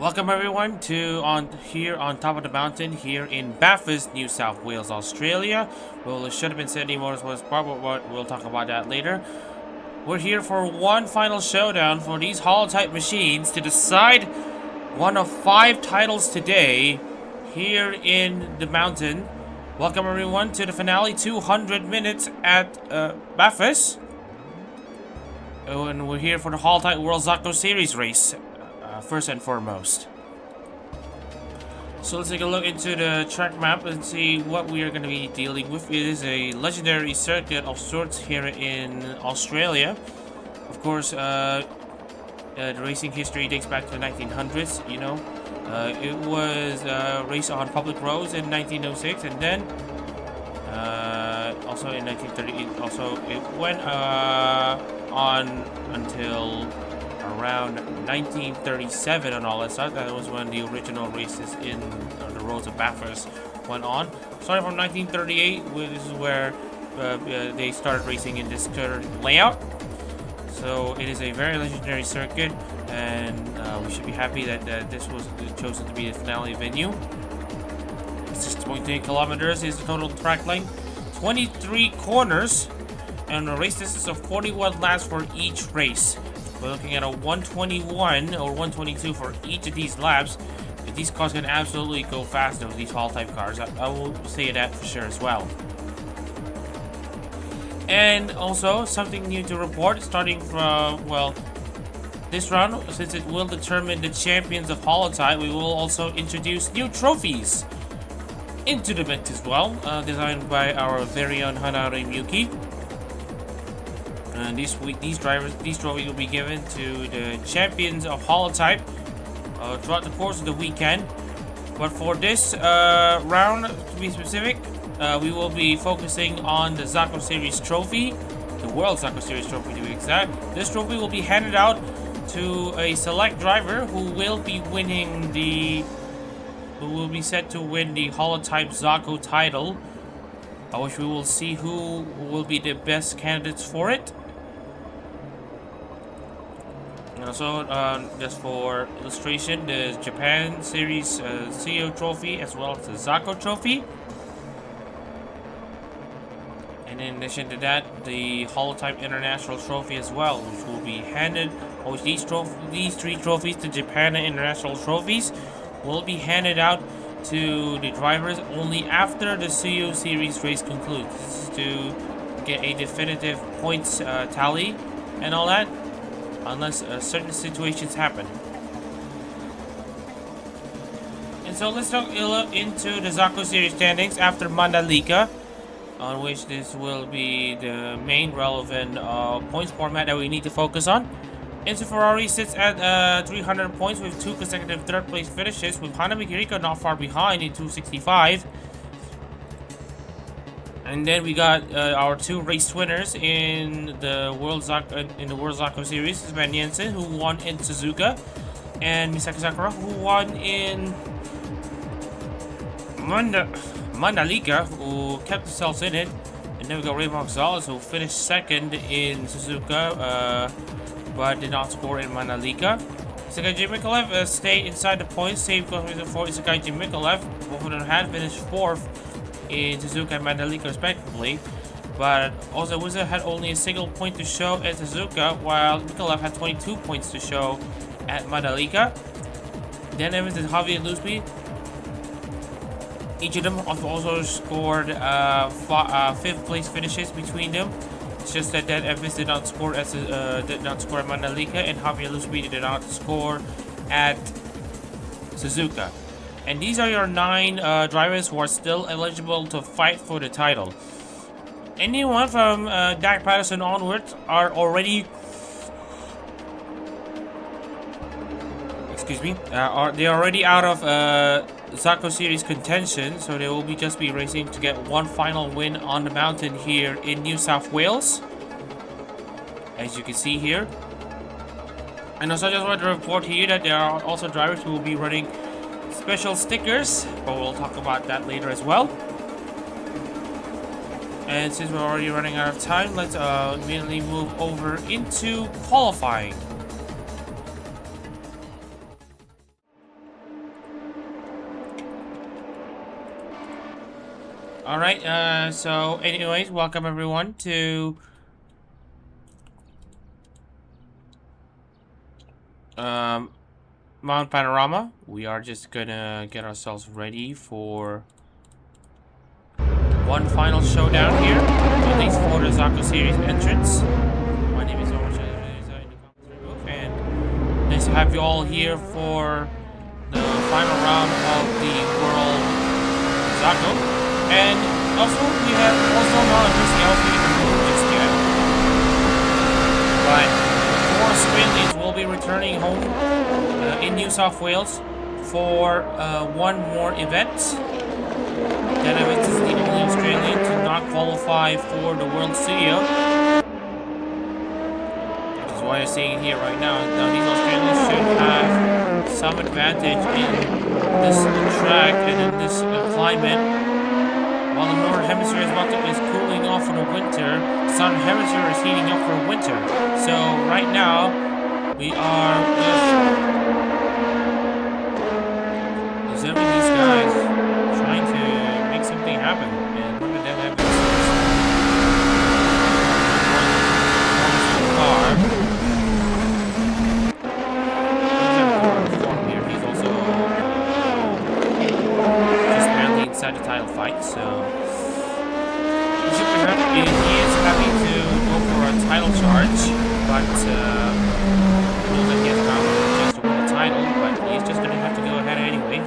Welcome everyone to here on top of the mountain here in Bathurst, New South Wales, Australia. Well, it should have been Sydney Motorsports Park, but we'll talk about that later. We're here for one final showdown for these HoloType machines to decide one of 5 titles today here in the mountain. Welcome everyone to the finale 200 minutes at Bathurst. And we're here for the HoloType World Zako Series race. First and foremost. So let's take a look into the track map and see what we are going to be dealing with. It is a legendary circuit of sorts here in Australia. Of course, the racing history dates back to the 1900s, you know. It was raced on public roads in 1906, and then also in 1930, also it went on until around 1937 and all that stuff. That was when the original races in the roads of Bathurst went on. Starting from 1938, this is where they started racing in this current layout. So it is a very legendary circuit, and we should be happy that this was chosen to be the finale venue. 6.8 kilometers is the total track length, 23 corners, and a race distance of 41 laps for each race. We're looking at a 121 or 122 for each of these laps. These cars can absolutely go faster with these HoloType cars. I will say that for sure as well. And also, something new to report, starting from, well, this round, since it will determine the champions of HoloType, we will also introduce new trophies into the event as well, designed by our very own Hanare Miyuki. And these trophies will be given to the champions of HoloType throughout the course of the weekend. But for this round, to be specific, we will be focusing on the Zako Series trophy, the World Zako Series trophy to be exact. This trophy will be handed out to a select driver who will be set to win the HoloType Zako title, which we will see who will be the best candidates for it. And also, just for illustration, the Japan Series Tsuyo trophy as well as the Zako trophy. And in addition to that, the HoloType International trophy as well, which will be handed, these 3 trophies, the Japan and International trophies, will be handed out to the drivers only after the Tsuyo Series race concludes to get a definitive points tally and all that, unless certain situations happen. And so let's look into the Zako Series standings after Mandalika, on which this will be the main relevant points format that we need to focus on. Enzo Ferrari sits at 300 points with 2 consecutive third place finishes, with Hanami Kiriko not far behind in 265. And then we got our 2 race winners in the World Zako Series. Van Jensen, who won in Suzuka, and Misaki Sakura, who won in Mandalika, who kept themselves in it. And then we got Raymond Gonzalez, who finished second in Suzuka, but did not score in Mandalika. Isakaji Mikolev stayed inside the points, same goes for Isakaji Mikolev. Both of them had finished 4th in Suzuka and Mandalika respectively, but also Wizard had only a single point to show at Suzuka, while Mikolev had 22 points to show at Mandalika. Dan Evans and Javier Lusby, each of them also scored 5th place finishes between them. It's just that Dan Evans did not score at Mandalika, and Javier Lusby did not score at Suzuka. And these are your 9 drivers who are still eligible to fight for the title. Anyone from Dak Patterson onwards are already, they're already out of Zako Series contention, so they will just be racing to get one final win on the mountain here in New South Wales, as you can see here. And also, I just wanted to report here that there are also drivers who will be running special stickers, but we'll talk about that later as well. And since we're already running out of time, let's immediately move over into qualifying. Alright, so anyways, welcome everyone to Mount Panorama. We are just gonna get ourselves ready for one final showdown here, at least for the Zako series entrance. My name is Omar, and nice to have you all here for the final round of the World Zako. And also, we have also not announced just yet, but 4 Australians will be returning home in New South Wales for one more event. That event is the only Australian to not qualify for the World Studio. Which is why you're seeing it here right now. Now these Australians should have some advantage in this track and in this climate. While the Northern Hemisphere is cooling off for the winter, the Southern Hemisphere is heating up for winter. So right now, we are just observing these guys trying to make something happen. And look at that happen. Here. He's also just barely inside the title fight, so he is happy to go for a title charge, but knows that he has found a chance to win the title, but he's just gonna have to go ahead anyway.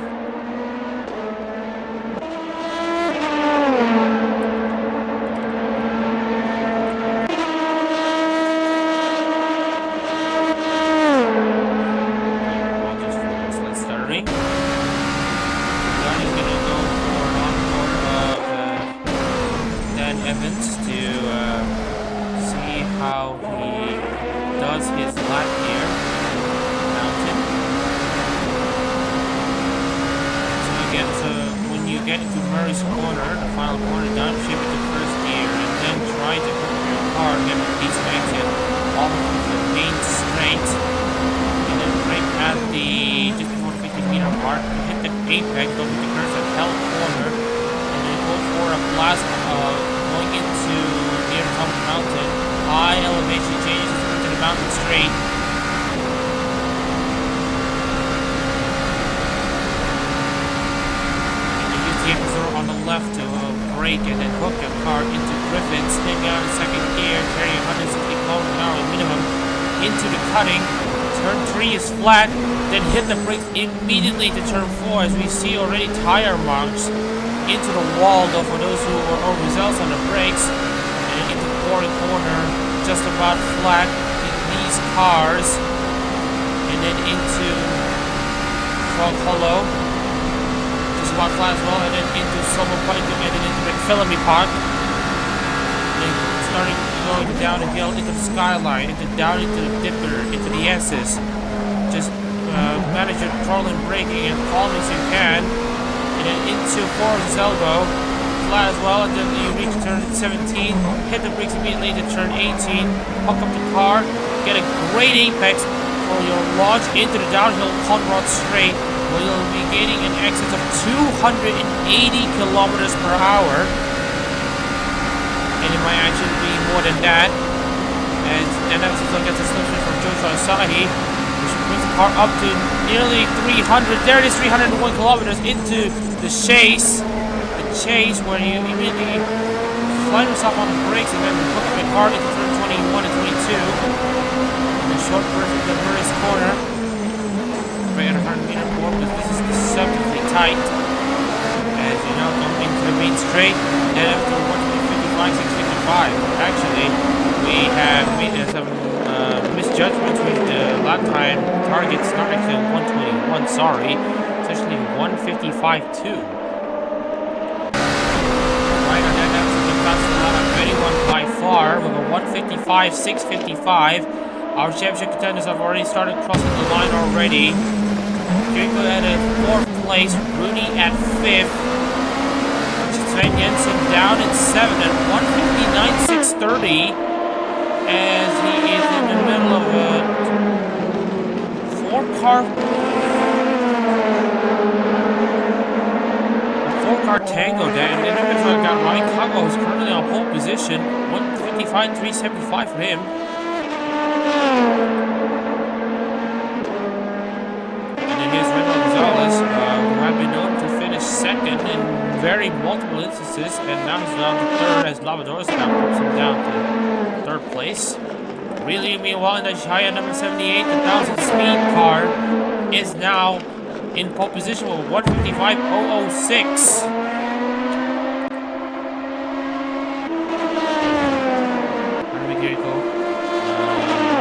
Flat, then hit the brakes immediately to turn 4 as we see already tire marks into the wall, though for those who were overzealous on the brakes, and into the corner just about flat in these cars, and then into Frog Hollow just about flat as well, and then into Silver Point, and then into McPhillamy Park, and then starting going down the hill into the Skyline, down into the Dipper, into the S's. Just manage your throttle and braking as calm as you can, and then into Forrest's elbow, flat as well, and then you reach turn 17, hit the brakes immediately to turn 18, hook up the car, get a great apex for your launch into the downhill Conrad straight, where you'll be gaining an excess of 280 kilometers per hour, and it might actually be more than that, and that's gets a solution from Joshua Asahi, which brings the car up to nearly 300. There it is, 301 kilometers into the chase. The chase where you immediately slide yourself on the brakes and then hook up the car into turn 21 and 22. And the short burst of the first corner. Right at 100 meter more, because this is deceptively tight. As you now come into the main straight. Then after 155, 655. Actually, we have made some misjudgments with the lap time targets, not actually 121, sorry. It's actually 155.2. Right on that, that's the fastest lap of anyone by far with a 155.655. Our championship contenders have already started crossing the line already. Jericho at 4th place, Rooney at 5th. Sven Jensen down at 7 at 159.630. As he is in the middle of a 4-car car tango there, and then we've got Ryan Kago, who's currently on pole position. 155, 375 for him. And then here's Raymond Gonzalez, who have been known to finish second in very multiple instances, and now he's down to third as Lavadores now puts him down to third place. Really, meanwhile, in the Shia number 78, the 1000 speed car is now in pole position with 155.006.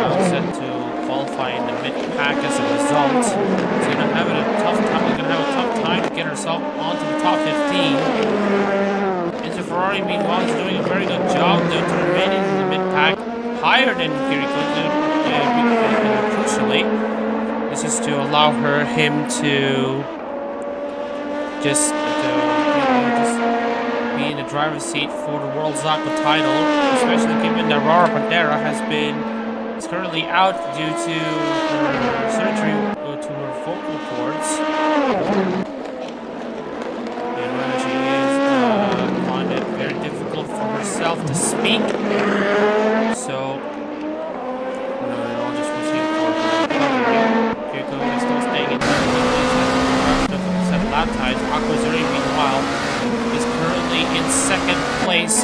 Now set to qualify in the mid-pack as a result. She's gonna have a tough time to get herself onto the top 15. Enzo Ferrari, meanwhile, is doing a very good job there to remain in the mid-pack, higher than Kiriko, crucially. This is to allow him to just be in the driver's seat for the World Zako title, especially given that Rara Pantera is currently out due to her surgery to her vocal cords. And she is finding it very difficult for herself to speak. So lap times. Aquazuri, meanwhile, is currently in second place.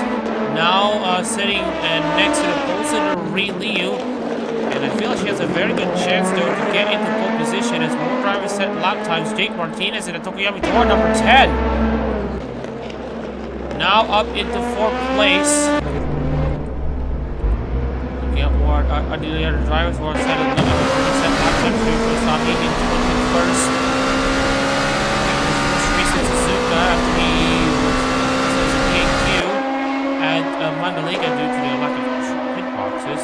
Now sitting next to the pole Ri Liu. And I feel like she has a very good chance though to get into pole position as more drivers set lap times. Jake Martinez in the Tokoyami door number 10. Now up into fourth place. Looking at more the other drivers who are set at set lap times. Saki in 21st. After he was PQ at Mandalika due to the lack of pit boxes.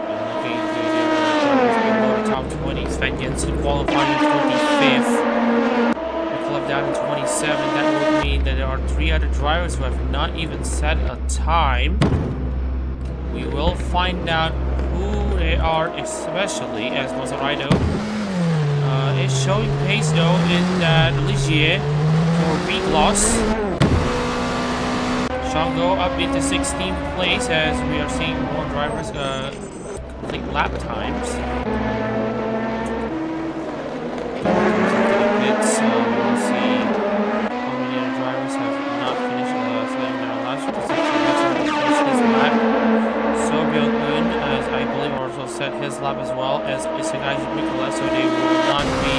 And looking into the top 20, Sven Jensen qualifying in 25th. The club down in 27. That would mean that there are 3 other drivers who have not even set a time. We will find out who they are, especially as Mazaraido is showing pace though in that Ligier for week loss. Shango up into 16th place as we are seeing more drivers complete lap times. Pits, we will see how many other drivers have not finished setting their last position. His lap. Sobyo-kun, as I believe, also set his lap as well as Isagai Mikula, so they will not be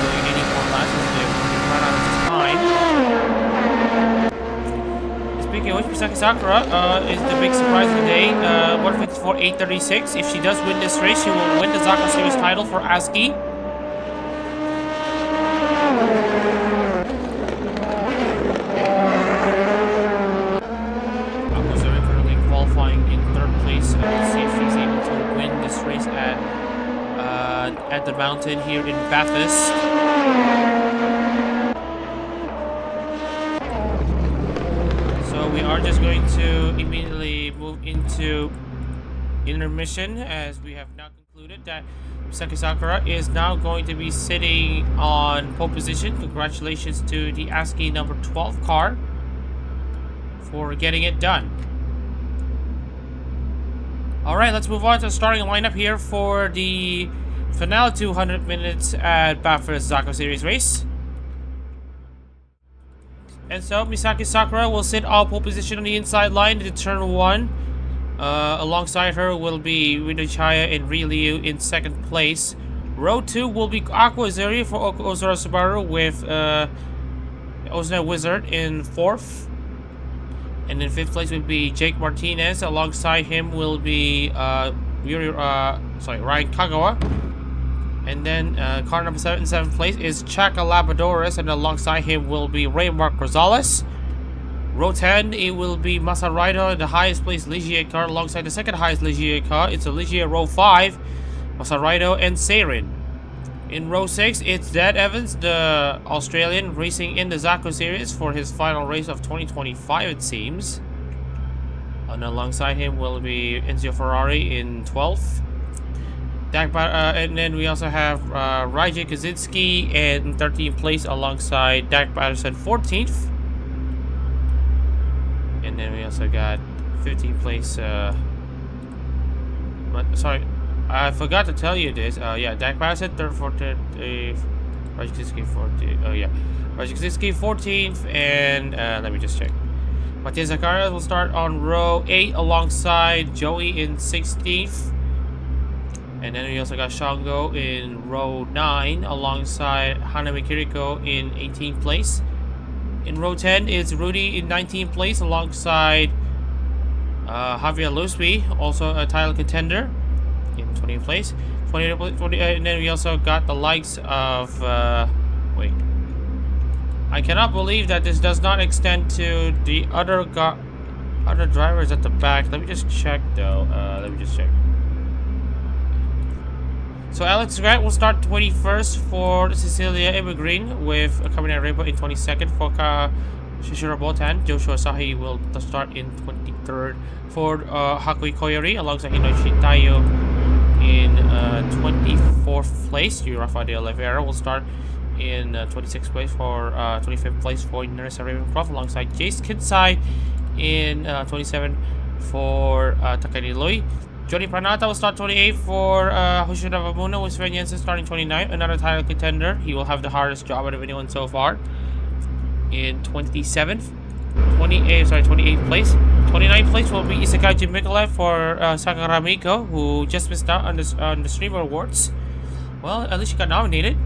doing any more laps as they will run out of time. Speaking of which, Misaki Sakura is the big surprise of the day. 154.836. If she does win this race, she will win the Zako Series title for ASCII. At the mountain here in Bathurst. So we are just going to immediately move into intermission as we have now concluded that Misaki Sakura is now going to be sitting on pole position. Congratulations to the ASCII number 12 car for getting it done. Alright, let's move on to the starting lineup here for the finale 200 minutes at Bathurst Zako Series race. And so Misaki Sakura will sit on pole position on the inside line into turn 1. Alongside her will be Rindo Chaya and Ri Liu in second place. Row 2 will be Aquazuri for Ozora Subaru with Ozuna Wizard in 4th. And in 5th place will be Jake Martinez. Alongside him will be Ryan Kagawa. And then car number 7 in 7th place is Chaka Labradores, and alongside him will be Raymar Rosales. Row 10, it will be Masaraido in the highest place Ligier car alongside the second highest Ligier car. It's a Ligier row 5, Masaraido and Seirin. In row 6, it's Dad Evans, the Australian, racing in the Zako Series for his final race of 2025, it seems. In row 7, And alongside him will be Enzo Ferrari in 12th. And then we also have Raja Kaczynski in 13th place alongside Dak Patterson 14th. And then we also got 15th place. Sorry, I forgot to tell you this. Yeah, Dak Patterson 3rd, 4th, Raja Kaczynski 14th. Oh yeah, Raja Kaczynski 14th, and let me just check. Matthias Zakaria will start on row 8 alongside Joey in 16th. And then we also got Shango in row 9 alongside Hanami Kiriko in 18th place. In row 10 is Rudy in 19th place alongside Javier Lusby, also a title contender, in 20th place. 20, and then we also got the likes of wait. I cannot believe that this does not extend to the other drivers at the back. Let me just check though. Let me just check. So Alex Grant will start 21st for Cecilia Evergreen, with Kamina Rebo in 22nd for Shishiro Botan. Joshua Sahi will start in 23rd for Hakui Koyori alongside Hinoshi Tayo in 24th place. Rafael de Oliveira will start in 26th place for 25th place for Nerissa Ravencroft alongside Jace Kinsai in 27th for Takani Lui. Jody Pranata will start 28th for Hoshida Vamuna, with Sven Jensen starting 29th, another title contender. He will have the hardest job out of anyone so far. In 28th place. 29th place will be Isakaji Mikalev for Sakura Miko, who just missed out on the Streamer Awards. Well, at least she got nominated.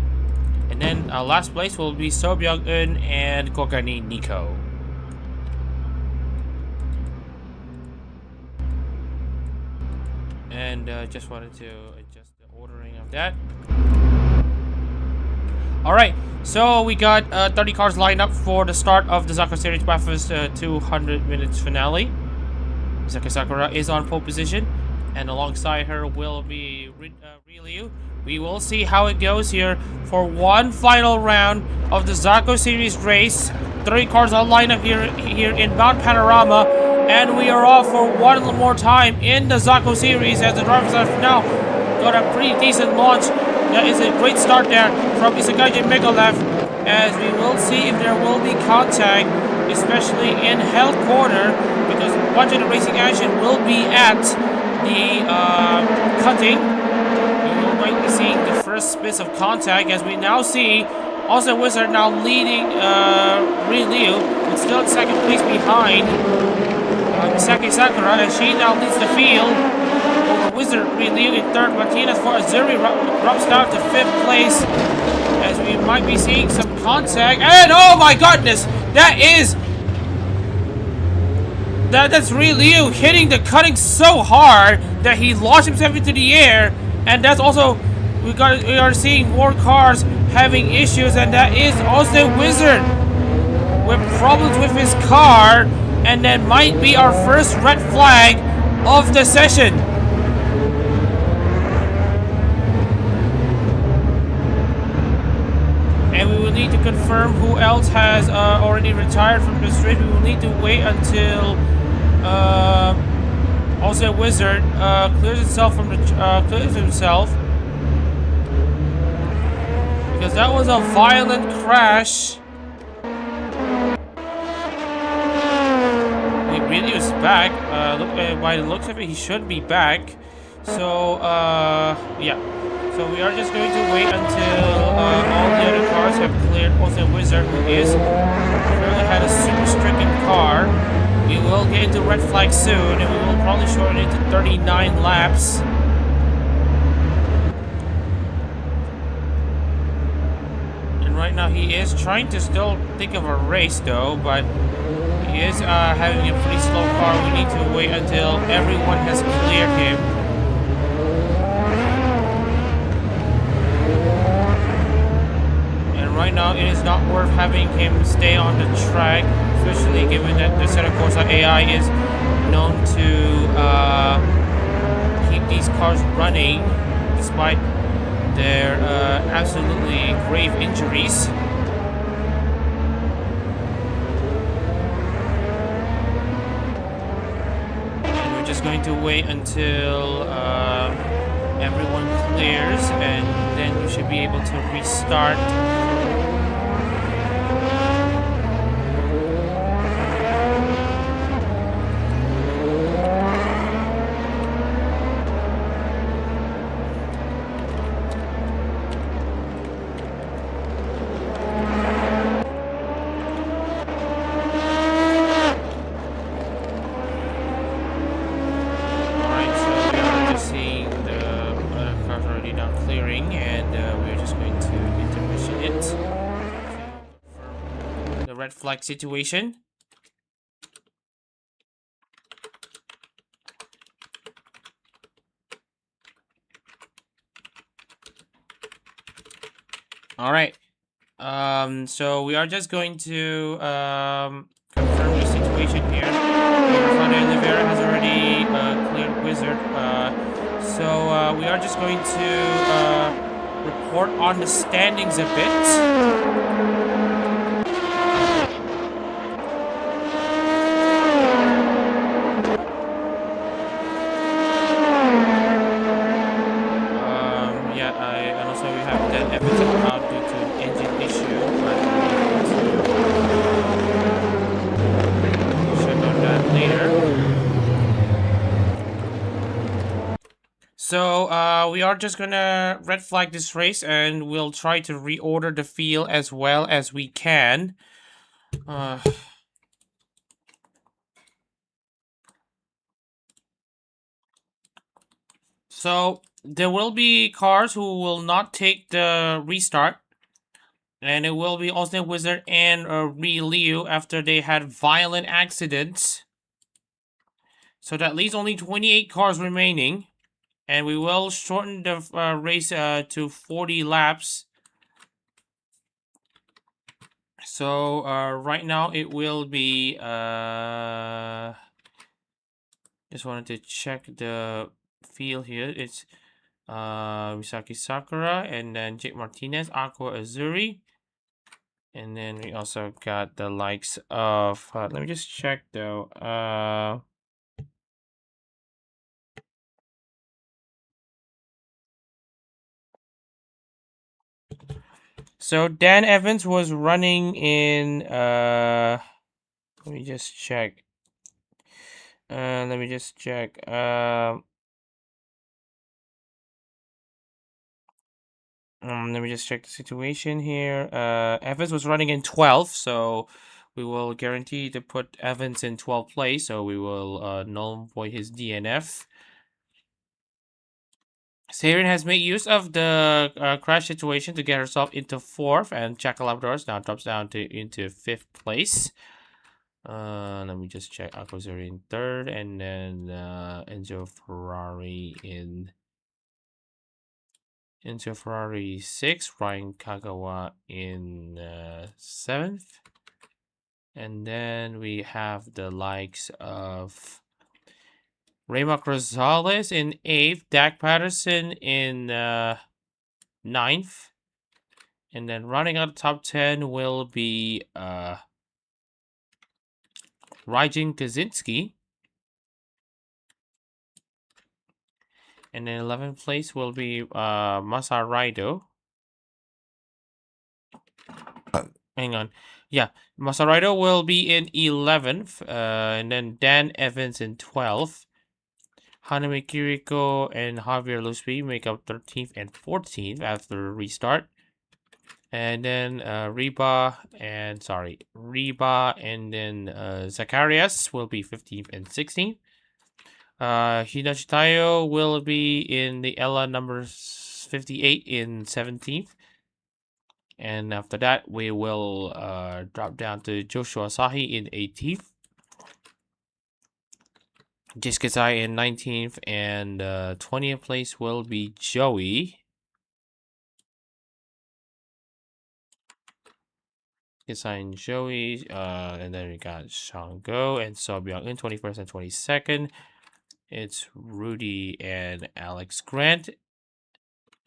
And then last place will be So Byung-eun and Kokani Nico. And just wanted to adjust the ordering of that. Alright, so we got 30 cars lined up for the start of the Zako Series Bathurst 200 minutes finale. Misaki Sakura is on pole position, and alongside her will be Ryu. We will see how it goes here for one final round of the Zako Series race. 30 cars are lined up here in Mount Panorama, and we are off for one more time in the Zako Series as the drivers have now got a pretty decent launch. That is a great start there from Isakaji Mikalev, as we will see if there will be contact, especially in Hell Corner, because much of the racing action will be at the cutting. You might be seeing the first bits of contact, as we now see also Wizard now leading Ryu, but still in second place behind Misaki Sakura, as she now leads the field. Over Wizard Ryu in third. Martinez for Azuri drops down to fifth place, as we might be seeing some contact. And oh my goodness, that's Ryu hitting the cutting so hard that he launched himself into the air. And that's also, we are seeing more cars having issues, and that is also Wizard with problems with his car, and that might be our first red flag of the session. And we will need to confirm who else has already retired from the street. We will need to wait until also Wizard clears himself, because that was a violent crash. He really is back. By the looks of it, he should be back. So yeah. So we are just going to wait until all the other cars have cleared. Also Wizard, who currently had a super stricken car. We will get into red flag soon, and we will probably shorten it to 39 laps. And right now he is trying to still think of a race though, but he is having a pretty slow car. We need to wait until everyone has cleared him. Right now, it is not worth having him stay on the track, especially given that the Santa Corsa AI is known to keep these cars running despite their absolutely grave injuries. just going to wait until everyone clears, and then you should be able to restart. Flag situation. All right. So we are just going to confirm the situation here. Oliveira has already cleared Wizard. So we are just going to report on the standings a bit. So we are just gonna red flag this race, and we'll try to reorder the field as well as we can. So there will be cars who will not take the restart, and it will be Austin Wizard and Liu after they had violent accidents. So that leaves only 28 cars remaining. And we will shorten the race to 40 laps. So right now it will be... just wanted to check the field here. It's Misaki Sakura, and then Jake Martinez, Aqua Azuri. And then we also got the likes of... let me just check though. So Dan Evans was running in let me just check. Let me just check. Let me just check the situation here. Evans was running in 12th, so we will guarantee to put Evans in 12th place, so we will null void his DNF. Sarin has made use of the crash situation to get herself into 4th, and Chakalabdors now drops down into 5th place. Let me just check. Aquazuri in 3rd, and then Enzo Ferrari 6th, Ryan Kagawa in 7th, and then we have the likes of Raymark Rosales in 8th, Dak Patterson in 9th, and then running out of top 10 will be Raijin Kaczynski. And then 11th place will be Masaraido. Hang on. Yeah, Masaraido will be in 11th. And then Dan Evans in 12th. Hanami Kiriko and Javier Lusby make up 13th and 14th after restart. And then Reba and then Zacharias will be 15th and 16th. Hidashi Tayo will be in the Ella number 58 in 17th. And after that, we will drop down to Joshua Asahi in 18th. Jisuke in 19th, and 20th place will be Joey. And Joey, and then we got Shango and Sobyong in 21st and 22nd. It's Rudy and Alex Grant.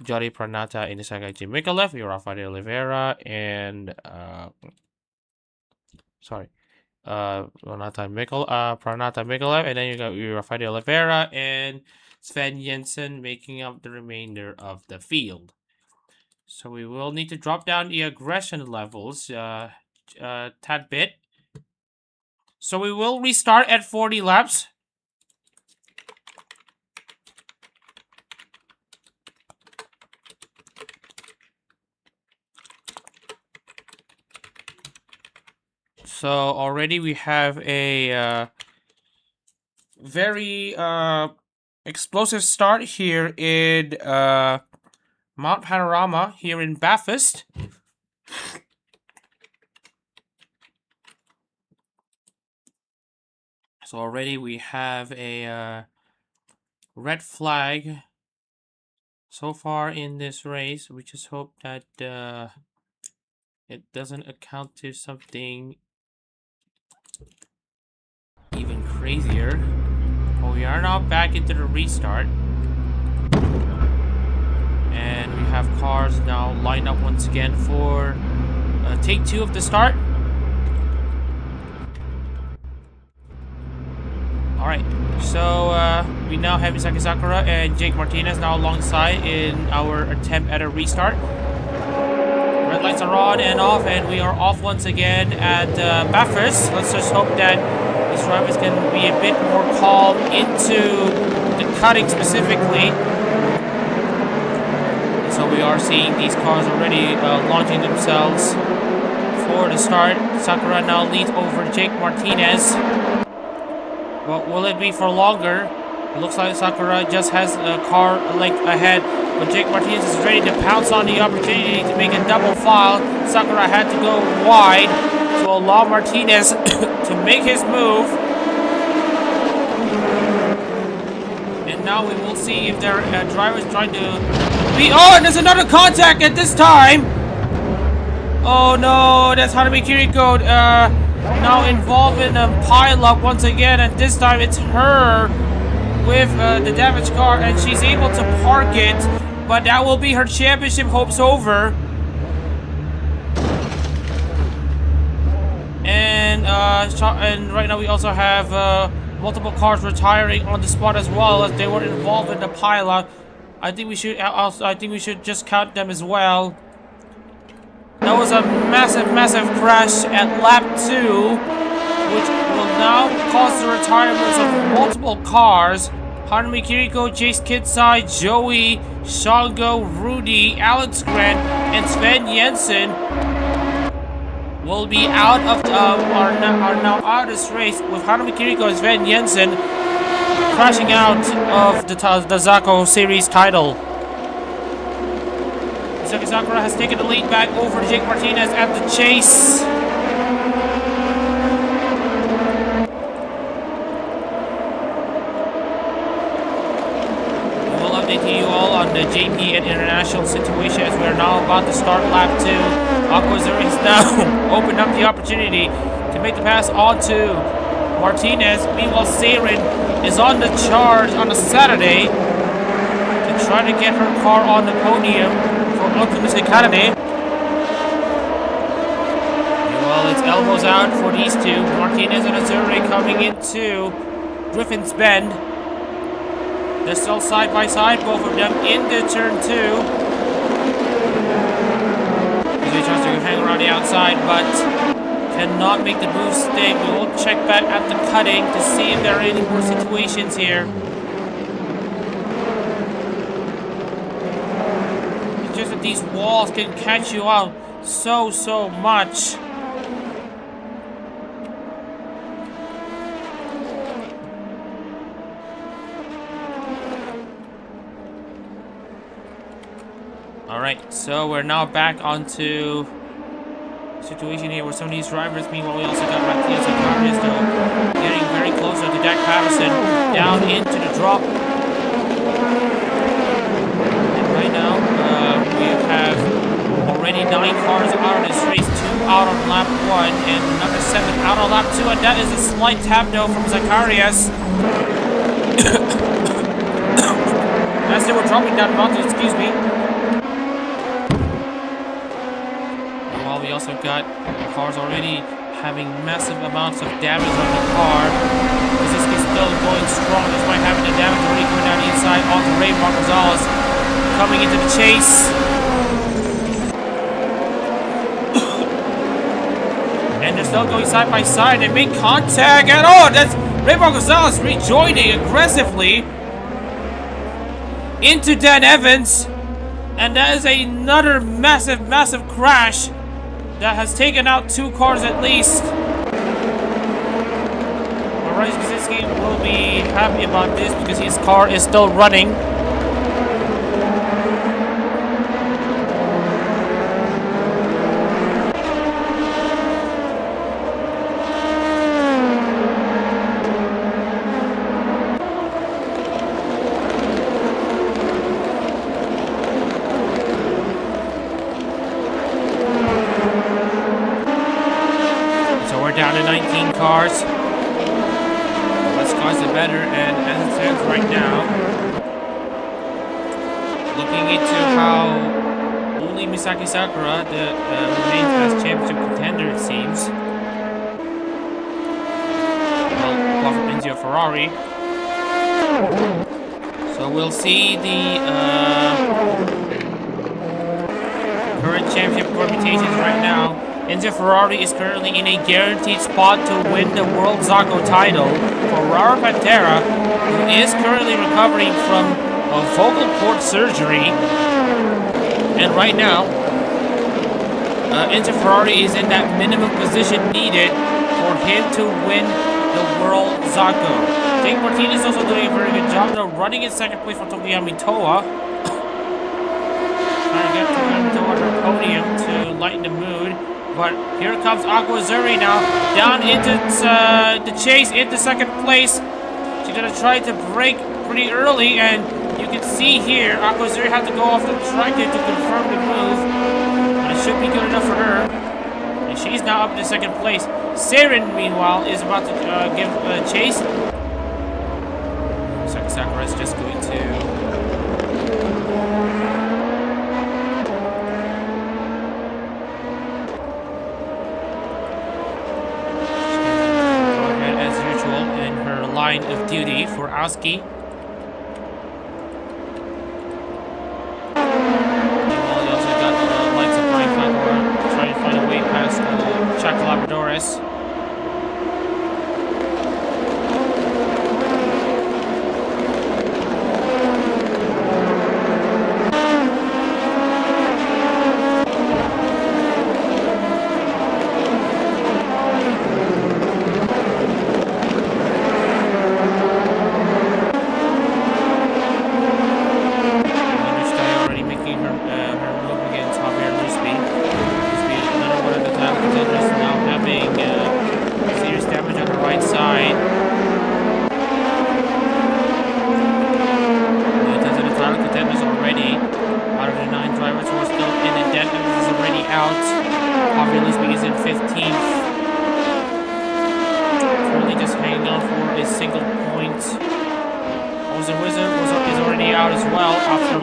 Jody Pranata in the second, Jim Micallef, Rafael Oliveira, and Pranata Mikolaev, and then you got Rafael Oliveira and Sven Jensen making up the remainder of the field. So we will need to drop down the aggression levels tad bit. So we will restart at 40 laps. So already we have a very explosive start here in Mount Panorama here in Bathurst. So already we have a red flag so far in this race. We just hope that it doesn't account to something even crazier. But we are now back into the restart. And we have cars now lined up once again for take 2 of the start. Alright, so we now have Misaki Sakura and Jake Martinez now alongside in our attempt at a restart. Red lights are on and off, and we are off once again at Bathurst. Let's just hope that these drivers can be a bit more calm into the cutting specifically. So we are seeing these cars already launching themselves for the start. Sakura now leads over Jake Martinez. Well, will it be for longer? It looks like Sakura just has a car a length ahead, but Jake Martinez is ready to pounce on the opportunity to make a double file. Sakura had to go wide to allow Martinez to make his move. And now we will see if their driver is trying to be... Oh, and there's another contact at this time! Oh no, that's Hanami Kiriko now involved in a pile-up once again, and this time it's her with the damaged car, and she's able to park it, but that will be her championship hopes over. And right now we also have multiple cars retiring on the spot as well, as they were involved in the pile-up. I think we should just count them as well. That was a massive crash at lap 2, which will now cause the retirements of multiple cars. Hanami Kiriko, Jace Kitsai, Joey, Shango, Rudy, Alex Grant, and Sven Jensen will be out of are now out of this race, with Hanami Kiriko and Sven Jensen crashing out of the Zako series title. Misaki Sakura has taken the lead back over Jake Martinez at the chase. We will update you all on the JP and international situation as we are now about to start lap 2. Aquazuri has now opened up the opportunity to make the pass on to Martinez. Meanwhile, Saren is on the charge on a Saturday to try to get her car on the podium for Optimus Academy. Well, it's elbows out for these two. Martinez and Azuri coming into Griffin's Bend. They're still side by side, both of them into turn 2. He tries to hang around the outside, but cannot make the move stick. We will check back at the cutting to see if there are any more situations here. It's just that these walls can catch you out so much. Alright, so we're now back onto situation here with some of these drivers. Meanwhile, we also got Matthias and Carnes though getting very close to Dak Patterson down into the drop. And right now, we have already 9 cars out of this race, 2 out on lap 1 and number 7 out on lap 2, and that is a slight tap though from Zacharias. As they were dropping down the mountain, excuse me. We also got cars already having massive amounts of damage on the car. This is still going strong despite having the damage already going down the inside onto Mark Gonzalez coming into the chase. And they're still going side by side. They make contact and that's Mark Gonzalez rejoining aggressively into Dan Evans. And that is another massive crash that has taken out 2 cars at least. Ryan Kaczynski will be happy about this because his car is still running. So we're down to 19 cars. Less are better, and as it stands right now, looking into how only Misaki Sakura remains as championship contender, it seems. Well, apart from Enzo Ferrari. So we'll see the current championship permutations right now. Enzo Ferrari is currently in a guaranteed spot to win the World Zako title for Rara Pantera, who is currently recovering from a vocal cord surgery. And right now, Enzo Ferrari is in that minimum position needed for him to win the World Zako. Jake Martinez is also doing a very good job, though, running in second place for Tokuyami Toa. Trying to get Tokuyami Toa on her podium to lighten the mood. But here comes Aquazuri now, down into the chase into second place. She's gonna try to brake pretty early, and you can see here, Aquazuri had to go off the track here to confirm the move. And it should be good enough for her. And she's now up in second place. Saren, meanwhile, is about to give a chase. Sakura is just going to... line of duty for Aoski. Meanwhile, he also got the likes of Brian Kakura trying to find a way past Chuck Labradores.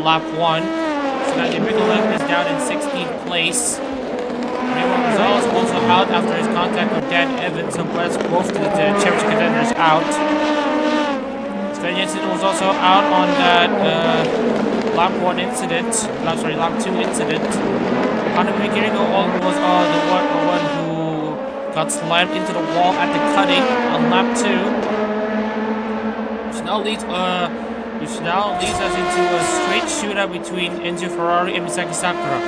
Lap 1. So now Nikolak is down in 16th place. Raymond Gonzalez also out after his contact with Dan Evans, so that's both the championship contenders out. Sven Jensen was also out on that lap 1 incident. Lap 2 incident. Hanami Kiriko was the one who got slammed into the wall at the cutting on lap 2. Which now leads us into a straight shootout between Enzo Ferrari and Misaki Sakura.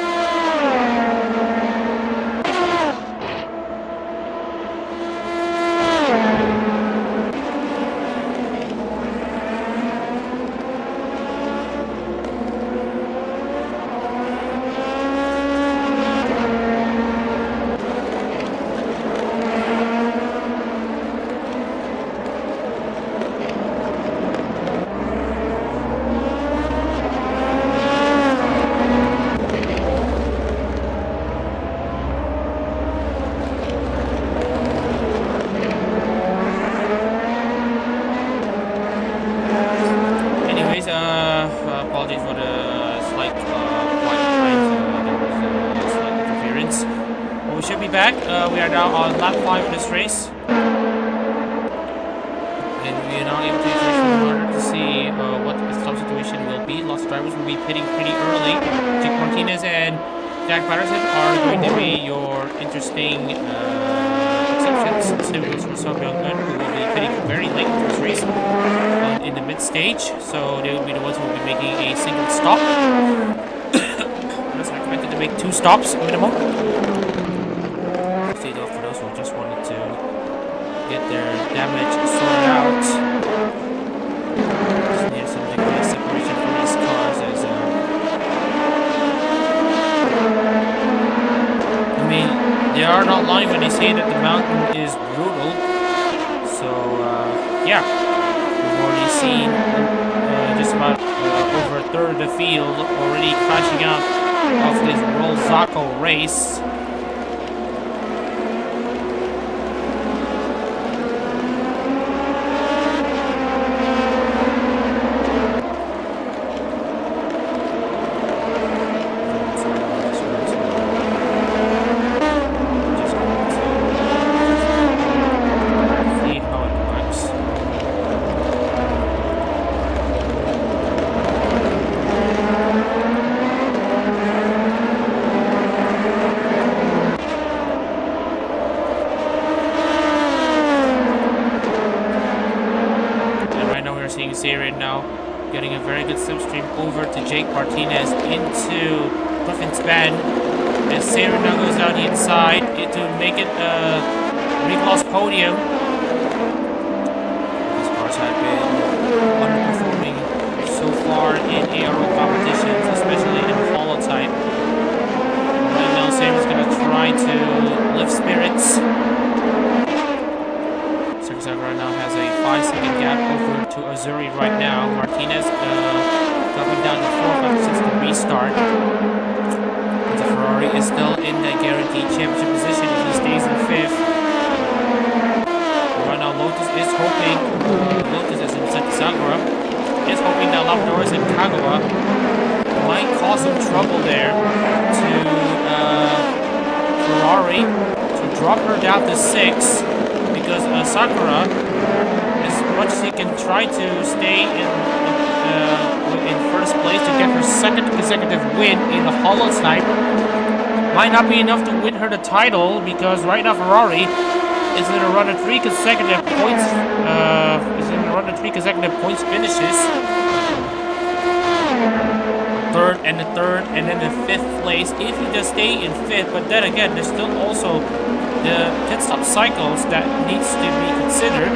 Apologies for the slight quiet time, there was a slight interference. But we should be back back. We are now on lap 5 of this race. And we are now able to in order to see what the stop situation will be. Lots of drivers will be pitting pretty early. Jake Martinez and Jack Patterson are going to be your interesting exceptions. Similar to some young men who will be pitting very late in this race in the mid stage. So they will be the ones who will be making a single stop. Unless I expected to make 2 stops minimum. See though, for those who just wanted to get their damage sorted out. Just need some degree of separation from these cars as I mean, they are not lying when they say that the mountain is brutal. So yeah, we've already seen just about over a third of the field already crashing out of this World Zako race. Getting a very good slipstream over to Jake Martinez into Griffin's Bend. As Sarah now goes down the inside to make it a reclass podium. These cars have been underperforming so far in ARO competitions, especially in HoloType. Right now, Sarah's going to try to lift spirits. Right now has a 5-second gap over to Azuri right now. Martinez dropping down to 4th since the restart. The Ferrari is still in the guaranteed championship position if he stays in 5th. Right now Lotus is hoping, Lotus as in Sakura, is hoping that Labrador's and Kagawa might cause some trouble there to Ferrari to drop her down to 6. Because Sakura, as much as he can try to stay in first place to get her 2nd consecutive win in the HoloType, might not be enough to win her the title because right now Ferrari is in a run of 3 consecutive points. Finishes. 3rd and the 3rd and then the 5th place if you just stay in 5th. But then again, there's still also the pit stop cycles that needs to be considered.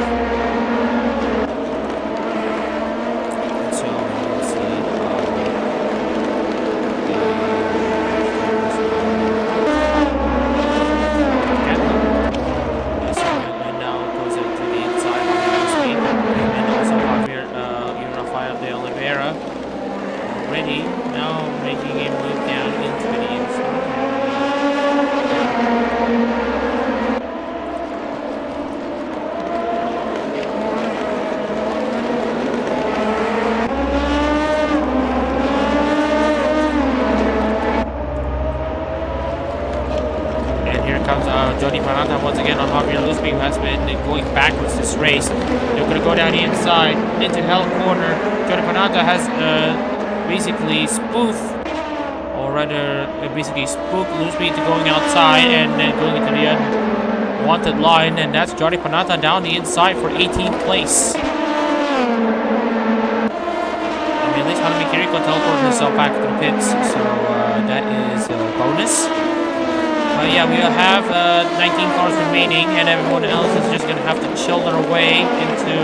So we'll see. And now goes to the inside of the speed. And also Javier Rafael de Oliveira already now making a move down into the inside. Jody Panata once again on Javier Lusby, who has been going backwards this race. They're going to go down the inside into Hell Corner. Jody Panata has basically spoofed Lusby to going outside and then going into the unwanted line, and that's Jody Panata down the inside for 18th place. I mean, at least Hanami Kiriko teleported herself back to the pits, so that is a bonus. But yeah, we have 19 cars remaining, and everyone else is just going to have to chill their way into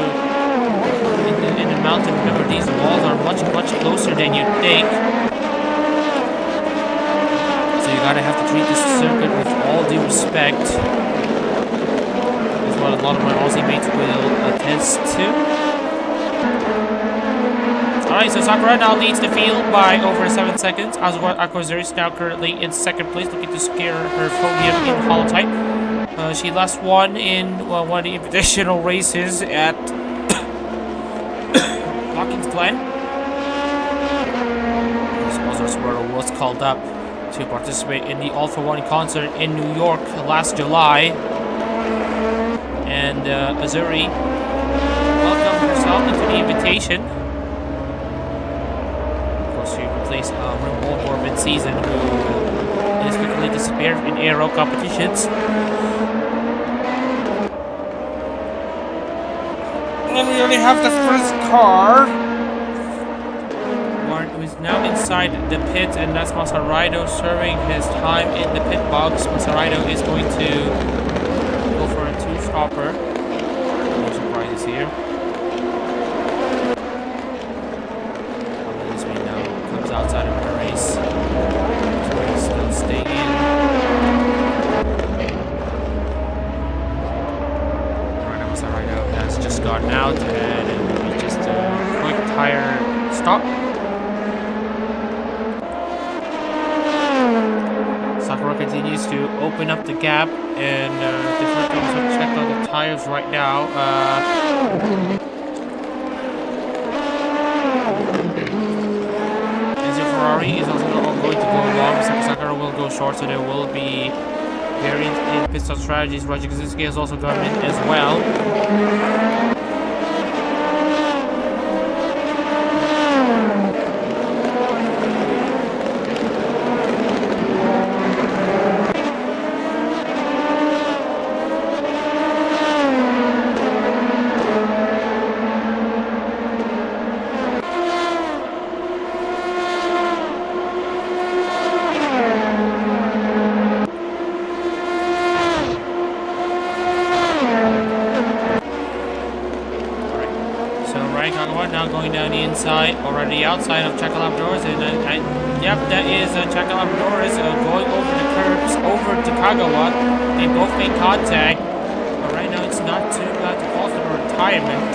the mountain. Remember, these walls are much closer than you'd think. So you gotta have to treat this circuit with all due respect. Is what a lot of my Aussie mates will attest to. Alright, so Sakura now leads the field by over 7 seconds. Akozuri is now currently in 2nd place, looking to secure her podium in HoloType. She last won in one of the invitational races at Watkins Glen. This was where was called up to participate in the All for One concert in New York last July. And Azuri welcomed herself into the invitation. Of course, she replaced Rimwald mid-season, who inexplicably disappeared in ARO competitions. And we already have the first car. Martin is now inside the pit, and that's Masaraido serving his time in the pit box. Masaraido is going to go for a two-stopper. No surprises here. This now comes outside of the race. So he's still staying in. Masaraido has just gone out, and it will be just a quick tire stop. Sakura continues to open up the gap, and different also check out the tires right now. Ferrari is also going to go long. Sakura will go short, so there will be variant in pit stop strategies. Roger Kazuki has also gone in as well. Now going down the inside, already outside of Chakalabdoris, and yep, that is Chakalabdoris going over the curbs, over to Kagawa. They both make contact, but right now it's not too bad to call for retirement.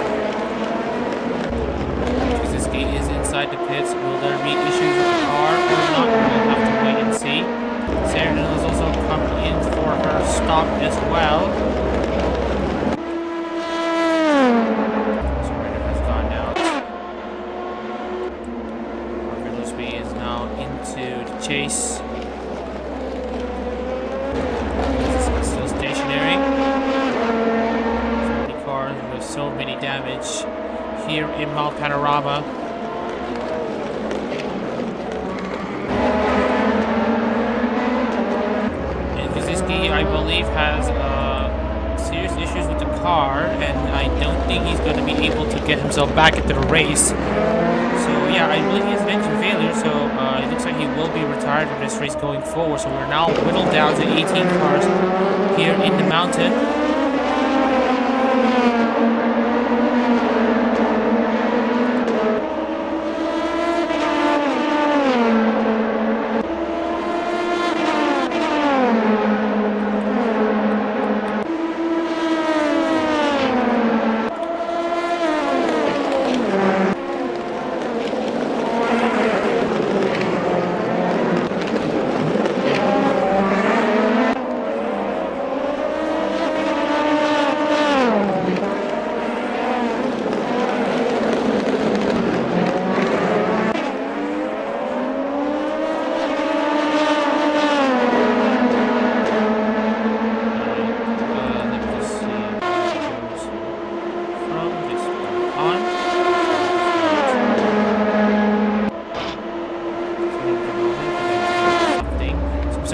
Kizuki is inside the pits. Will there be issues with the car or not? We'll have to wait and see. Sarah has also come in for her stop as well. Chase. This is still stationary. So many cars with so many damage here in Mount Panorama. And Kazuki, I believe, has serious issues with the car, and I don't think he's going to be able to get himself back into the race. So yeah, I believe he has an engine failure, so it looks like he will be retired from this race going forward. So we're now whittled down to 18 cars here in the mountain.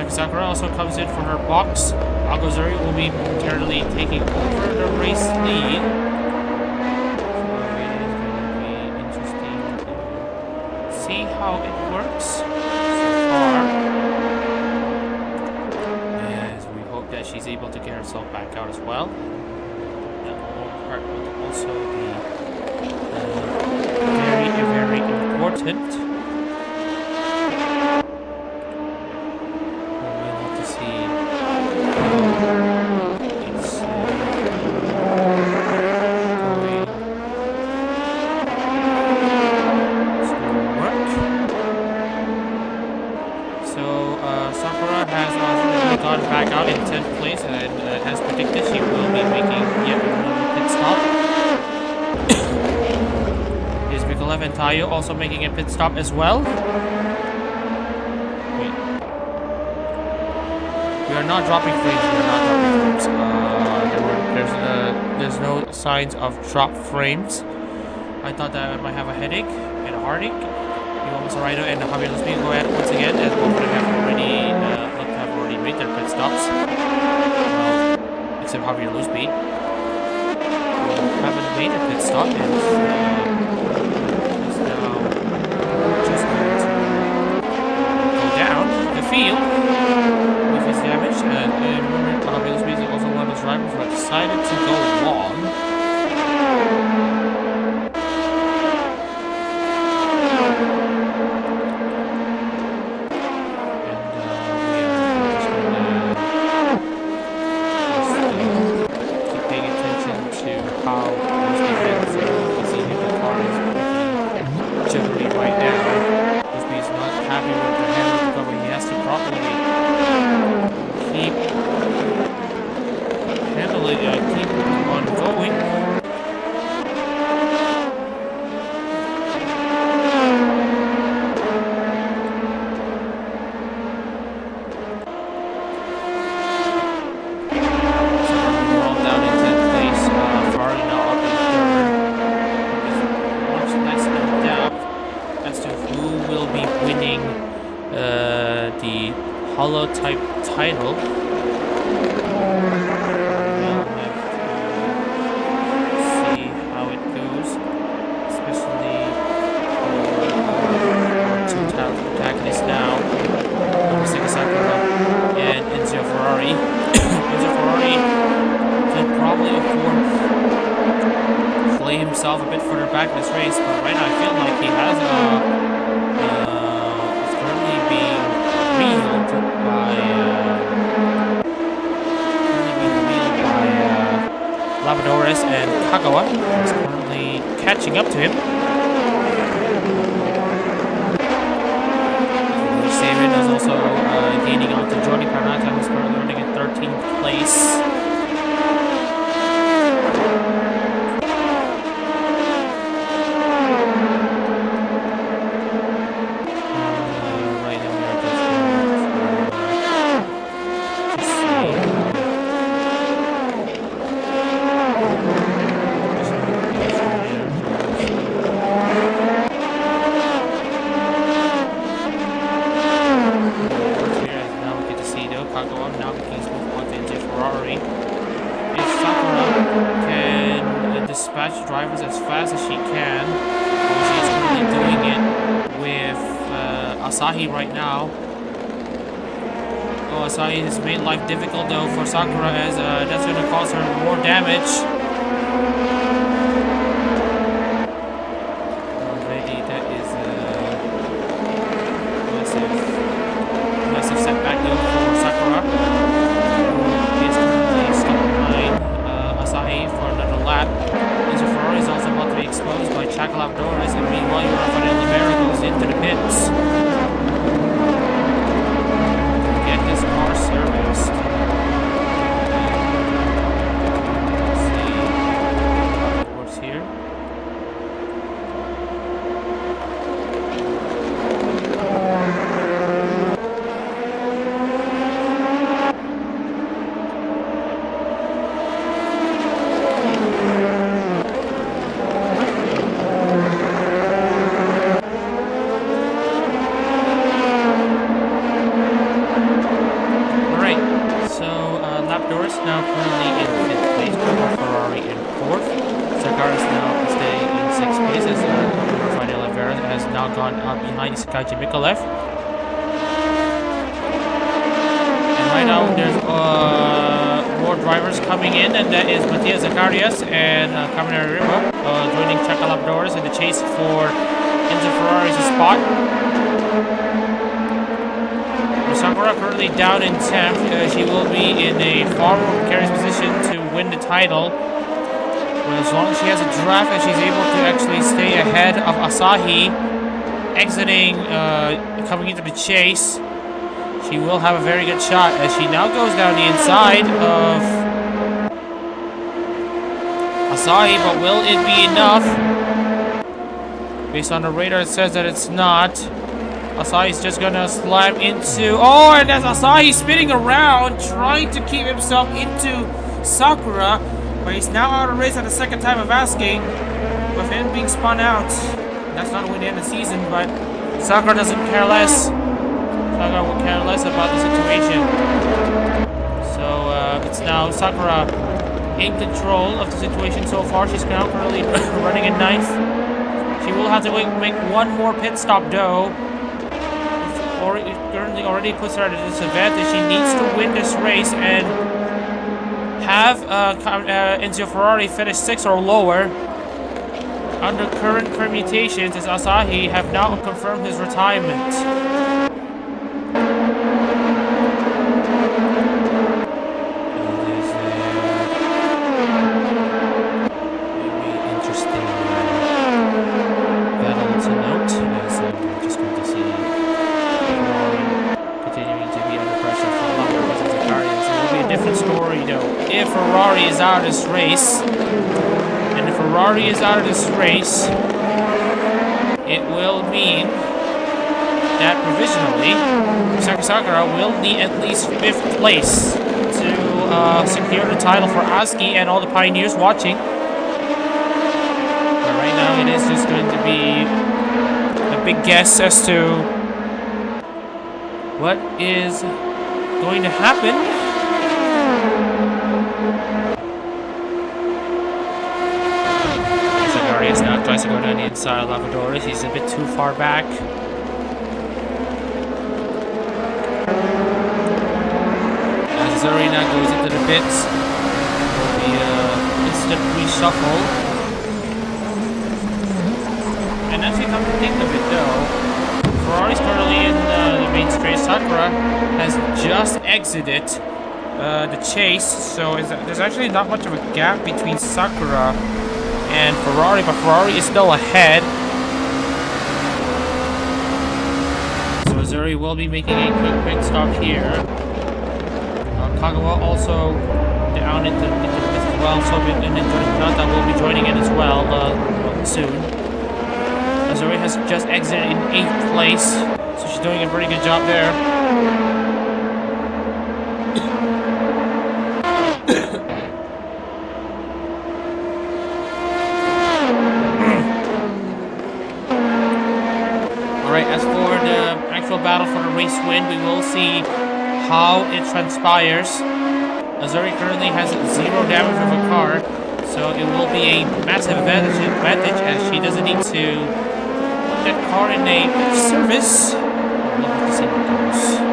Sakura also comes in for her box. Agozuri will be momentarily taking over the race lead. So it is going to be interesting to see how it works so far. As we hope that she's able to get herself back out as well. That part will also be very important. Back out in 10th place, and as predicted, she will be making yet another pit stop. Is Mikolev and Tayo also making a pit stop as well? Wait. We are not dropping frames. We are not dropping frames. There's no signs of drop frames. I thought that I might have a headache and a heartache. You almost right and Javier Lusby go ahead once again, as both of them have already made their pit stops. Well, except Javier Lusby, who haven't made a pit stop and is now just going to go down the field with his damage. And remember, Javier Lusby is also one of those drivers who have decided to go long. The HoloType title. We'll have to see how it goes, especially our two protagonists now, Sakura and Enzo Ferrari. Enzo Ferrari can probably afford to lay himself a bit further back in this race, but right now I feel like he has Labradores and Kagawa is currently catching up to him. Saban is also gaining on to Jordi Parnata, who's currently running in 13th place. Drivers as fast as she can. She's currently doing it with Asahi right now. Oh, Asahi has made life difficult though for Sakura, as that's going to cause her more damage. Already, that is massive setback though for Sakura, who is currently stuck behind Asahi for another lap. Is also about to be exposed by Labradores, and meanwhile Rafael Rivera goes into the pits to get his car serviced. Let's see how it works here. Now currently in 5th place, Ferrari in 4th. Sakura's now staying in 6th place, as Rafael Rivera has now gone up behind Sakaji Mikolev. And right now there's more drivers coming in, and that is Matthias Zacharias and Cameron Riva joining Labradores in the chase for Enzo Ferrari's spot. Sakura currently down in 10th. She will be in a far more precarious position to win the title. Well, as long as she has a draft and she's able to actually stay ahead of Asahi, exiting, coming into the chase, she will have a very good shot, as she now goes down the inside of Asahi, but will it be enough? Based on the radar, it says that it's not. Asahi's just gonna slam into... Oh, and as Asahi's spinning around, trying to keep himself into Sakura, but he's now out of race at the second time of asking, with him being spun out. That's not when they end the season, but Sakura doesn't care less. Sakura will care less about the situation. So it's now Sakura in control of the situation so far. She's now currently running in ninth. She will have to make one more pit stop though. It currently already puts her at a disadvantage. She needs to win this race and have Enzo Ferrari finish 6th or lower. Under current permutations, as Asahi have now confirmed his retirement. Ferrari is out of this race, and if Ferrari is out of this race, it will mean that provisionally Sakura will need at least 5th place to secure the title for Asuki and all the pioneers watching. But right now it is just going to be a big guess as to what is going to happen. Now tries to go down the inside of Lavadores. He's a bit too far back. As Zarina goes into the pits, there will be an instant reshuffle. And as you come to think of it though, Ferrari's currently in the main straight. Sakura has just exited the chase, so there's actually not much of a gap between Sakura and Ferrari, but Ferrari is still ahead. So Azuri will be making a quick pit stop here. Kagawa also down into the pit as well, so Nata will be joining in as well soon. Azuri has just exited in 8th place, so she's doing a pretty good job there. As for the actual battle for the race win, we will see how it transpires. Azuri currently has 0 damage of a car, so it will be a massive advantage as she doesn't need to put that car in a service. We'll have to see how it goes.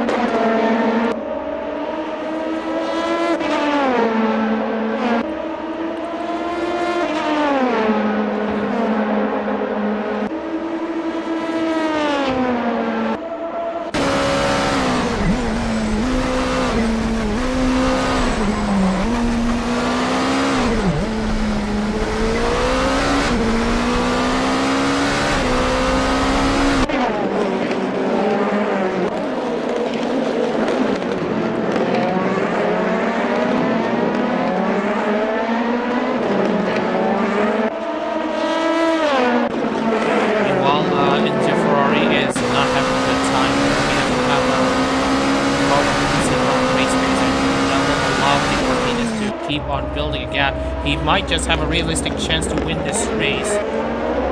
He might just have a realistic chance to win this race.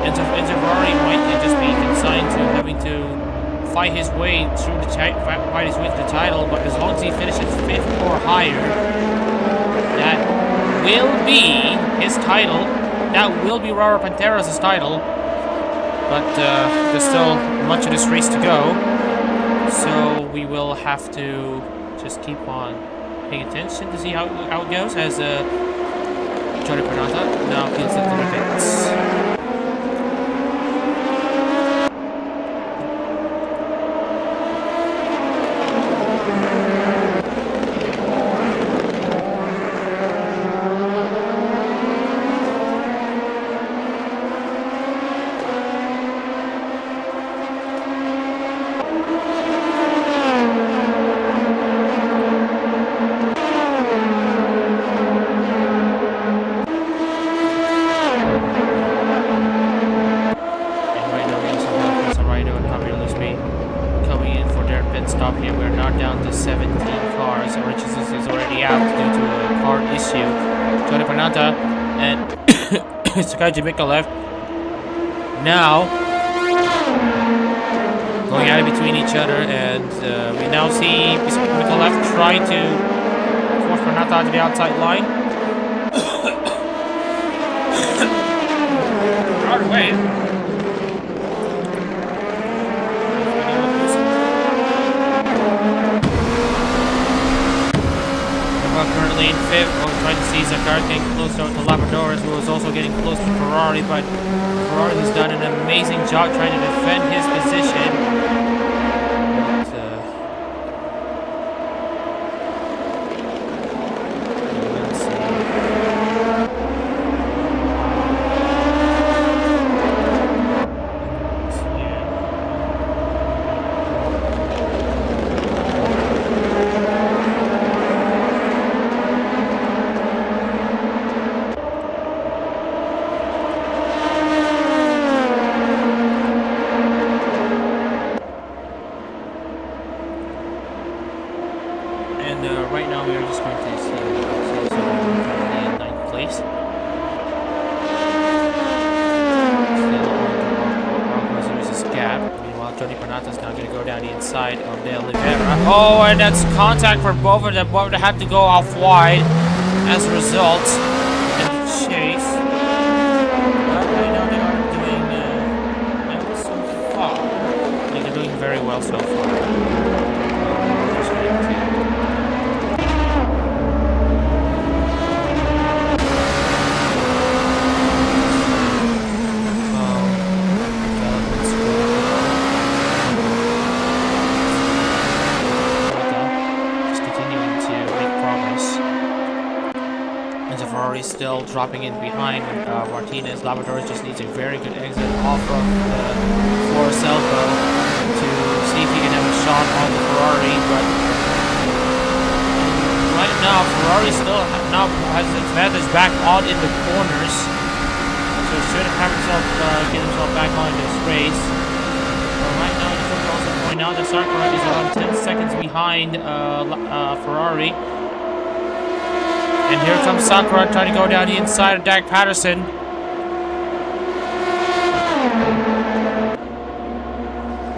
And Ferrari might just be consigned to having to fight his way through the title, but as long as he finishes 5th or higher, that will be his title. That will be Rara Pantera's title. But there's still much of this race to go. So we will have to just keep on paying attention to see how it goes as Johnny Pernata now feels into the pits. stop here. We're now down to 17 cars. Richards is already out due to a car issue. Tony Panata and Sky Jamaica left. Now, going at it between each other, and we now see Jamaica left trying to force Panata to the outside line. Right away. Currently in fifth, we're trying to see Zako getting closer to Labradores, who is also getting close to Ferrari, but Ferrari has done an amazing job trying to defend his position. Right now we are just going to see currently in 9th place. Still on the Rose's gap. Meanwhile, Tony Panata is now going to go down the inside of De Oliveira. Oh, and that's contact for both of them. Both of them had to go off wide as a result. And the chase. But I know they are doing well so far. I think they're doing very well so far. Just going to still dropping in behind Martinez. Labrador just needs a very good exit off of the Forest elbow to see if he can have a shot on the Ferrari, but right now Ferrari still now has his advantage back on in the corners, so should have himself get himself back on this race. Right now, I just want to also point out that Sakura is around 10 seconds behind Ferrari. And here comes Sakura trying to go down the inside of Dak Patterson.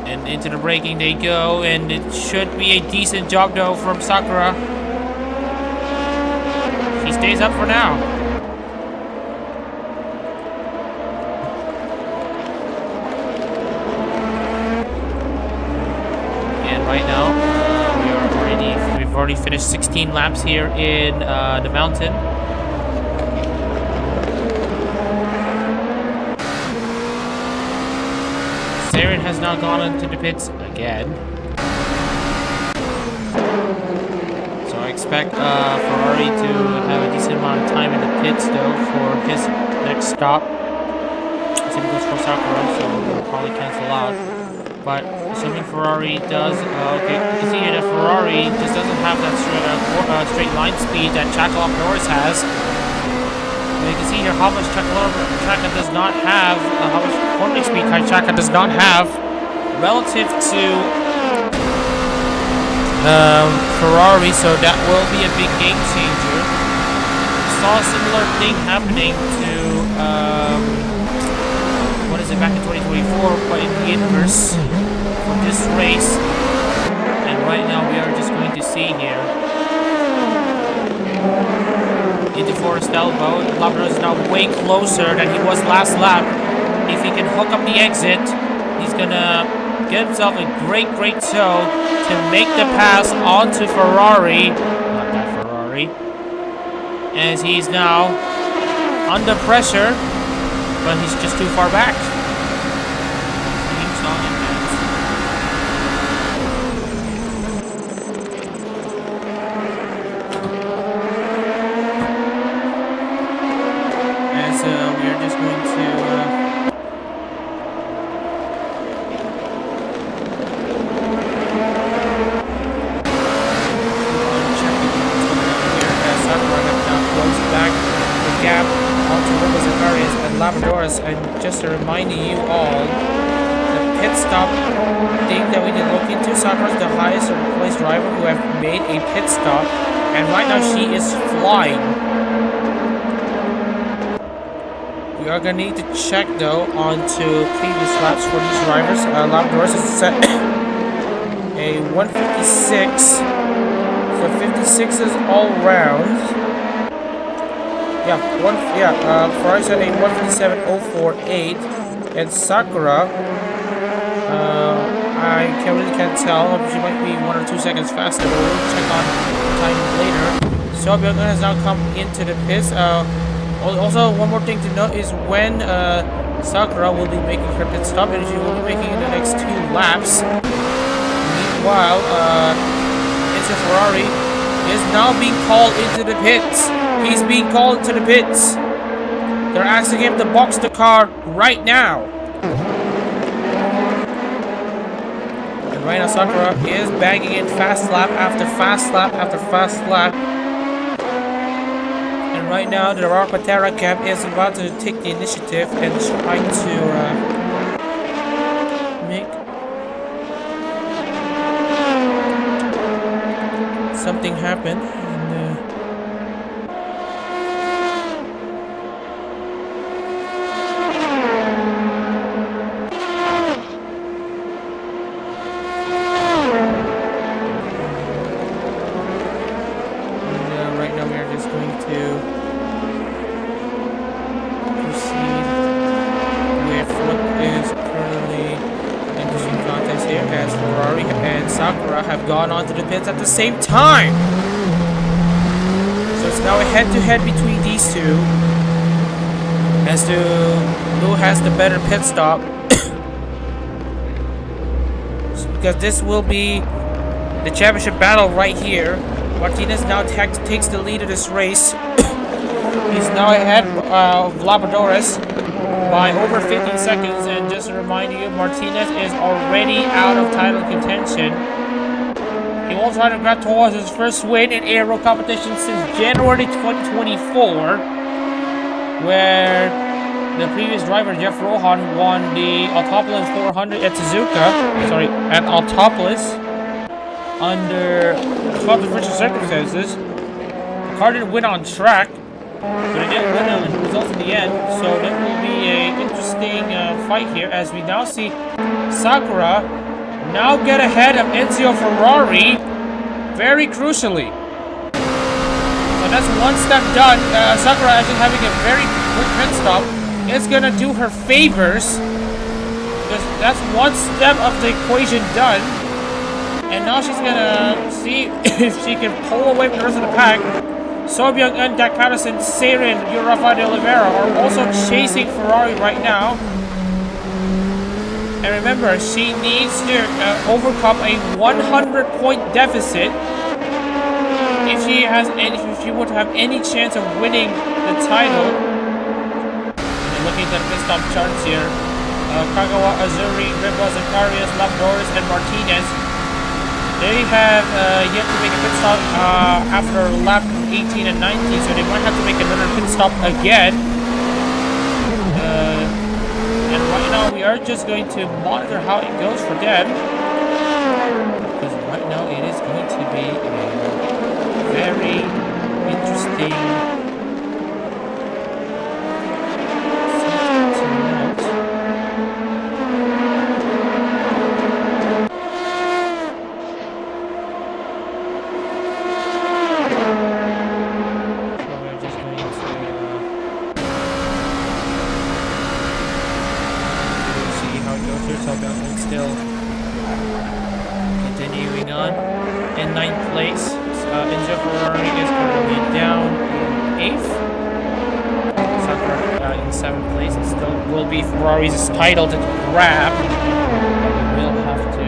And into the braking they go, and it should be a decent job though from Sakura. She stays up for now. And right now, we've already finished 16 laps here in the mountain. Saren has now gone into the pits again. So I expect Ferrari to have a decent amount of time in the pits though for his next stop. Same goes for Sakura, so we'll probably cancel out. But assuming Ferrari does, okay, you can see here that Ferrari just doesn't have that straight line speed that Norris has. And you can see here how much Chaka does not have, how much cornering speed Chaka does not have relative to Ferrari, so that will be a big game changer. We saw a similar thing happening to back in 2024, but in the inverse for this race. And right now we are just going to see here into Forest elbow. Labrador is now way closer than he was last lap. If he can hook up the exit, he's gonna get himself a great toe to make the pass onto Ferrari. Not that Ferrari. As he's now under pressure, but he's just too far back. And just to remind you all, the pit stop thing that we can look into. Sakura's the highest placed driver who have made a pit stop, and right now she is flying. We are gonna need to check though onto previous laps for these drivers. Labrador's is set a 156, so 56 is all round. Ferrari's at a 157.048, and Sakura, I can't tell. She might be 1 or 2 seconds faster, but we'll check on time later. So Byung-eun has now come into the pits. Also, one more thing to note is when Sakura will be making her pit stop, and she will be making it in the next 2 laps. Meanwhile, Enzo Ferrari is now being called into the pits. He's being called into the pits. They're asking him to box the car right now. And right now, Sakura is banging in fast lap after fast lap after fast lap. And right now, the Rapatera camp is about to take the initiative and try to make something happen. Right now we are just going to proceed with what is currently interesting contest here, as Ferrari and Sakura have gone onto the pits at the same time. So it's now a head-to-head between these two as to who has the better pit stop. Because this will be the championship battle right here. Martinez now takes the lead of this race. He's now ahead of Labradores by over 15 seconds. And just to remind you, Martinez is already out of title contention. He will try to grab towards his first win in ARO competition since January 2024, where the previous driver, Jeff Rohan, won the Autopolis 400 at at Autopolis under controversial circumstances. The car didn't win on track, but it did win on results in the end. So that will be an interesting fight here, as we now see Sakura now get ahead of Enzo Ferrari, very crucially. So that's one step done. Sakura actually having a very quick pit stop. It's gonna do her favors, because that's one step of the equation done. And now she's gonna see if she can pull away from the rest of the pack. So Byung-eun, Dak Patterson, Seren, Rafael de Oliveira are also chasing Ferrari right now. And remember, she needs to overcome a 100-point deficit if she would have any chance of winning the title. And looking at the pit stop charts here, Kagawa, Azuri, Ribas, Zacharias, Labradores, and Martinez, they have yet to make a pit stop after lap 18 and 19, so they might have to make another pit stop again. And right now we are just going to monitor how it goes for them, because right now it is going to be a very interesting still continuing on in 9th place. Enzo Ferrari is currently down in 8th. Sakura in 7th place. It still will be Ferrari's title to grab. We'll have to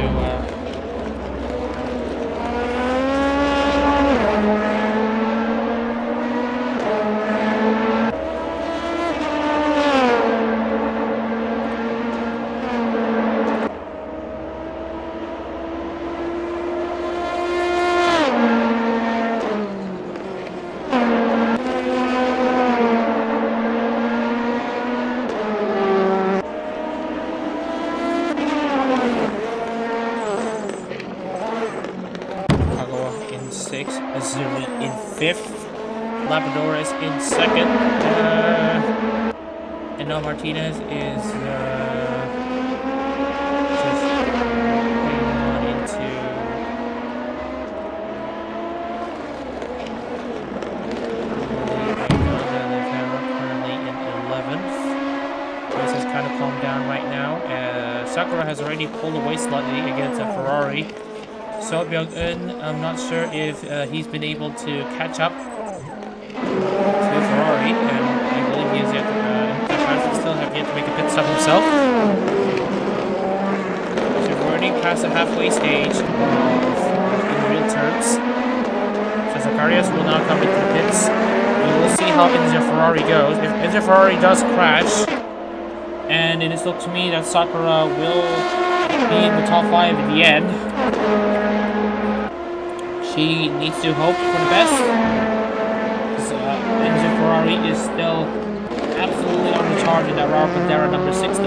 Zuri in 5th. Labrador is in 2nd. And now Martinez is just going on into currently in 11th. This has kind of calmed down right now. Sakura has already pulled away slightly against a Ferrari. So Byung-eun, I'm not sure if he's been able to catch up to Ferrari, and I believe he has yet still have yet to make a pit stop himself. So we're already past the halfway stage in real terms. So Zacharias will now come into the pits. We will see how Enzo Ferrari goes. If Enzo Ferrari does crash, and it is looked to me that Sakura will be in the top 5 at the end, she needs to hope for the best. Enzo Ferrari is still absolutely on the charge in that Raul Pantera number 60.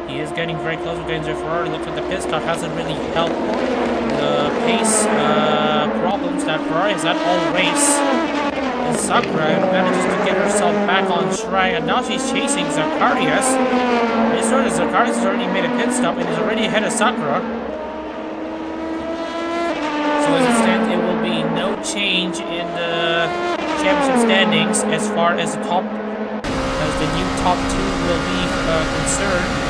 He is getting very close with Enzo Ferrari. Looks like the pit stop hasn't really helped the pace problems that Ferrari has had all race. And Sakura manages to get herself back on track, and now she's chasing Zacharias. It's sure that Zacharias has already made a pit stop and is already ahead of Sakura. So as it stands, it will be no change in the championship standings as far as the top, as the new top 2 will be concerned.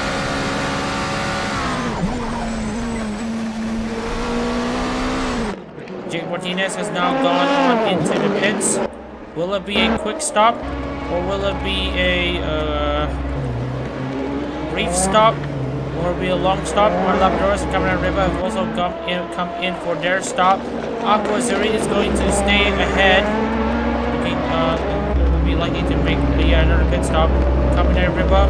Jake Martinez has now gone on into the pits. Will it be a quick stop, or will it be a brief stop, or will it be a long stop? Our Labradors and Cameron River have also come in for their stop. Aqua Zuri is going to stay ahead. Looking, will be likely to make another pit stop. Cameron River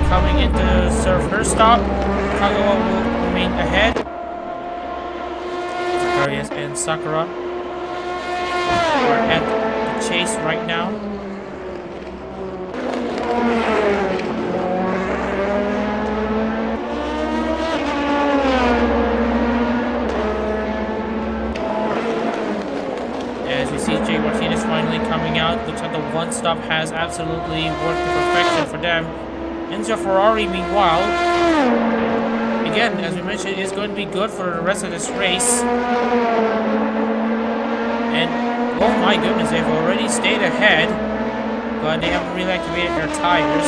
coming in to serve her stop. Kagawa will remain ahead. Zacharias and Sakura are at the chase right now. As we see Jay Martinez finally coming out, looks like the one stop has absolutely worked to perfection for them. Enzo Ferrari, meanwhile, again, as we mentioned, is going to be good for the rest of this race. And oh my goodness, they've already stayed ahead, but they haven't really activated their tires.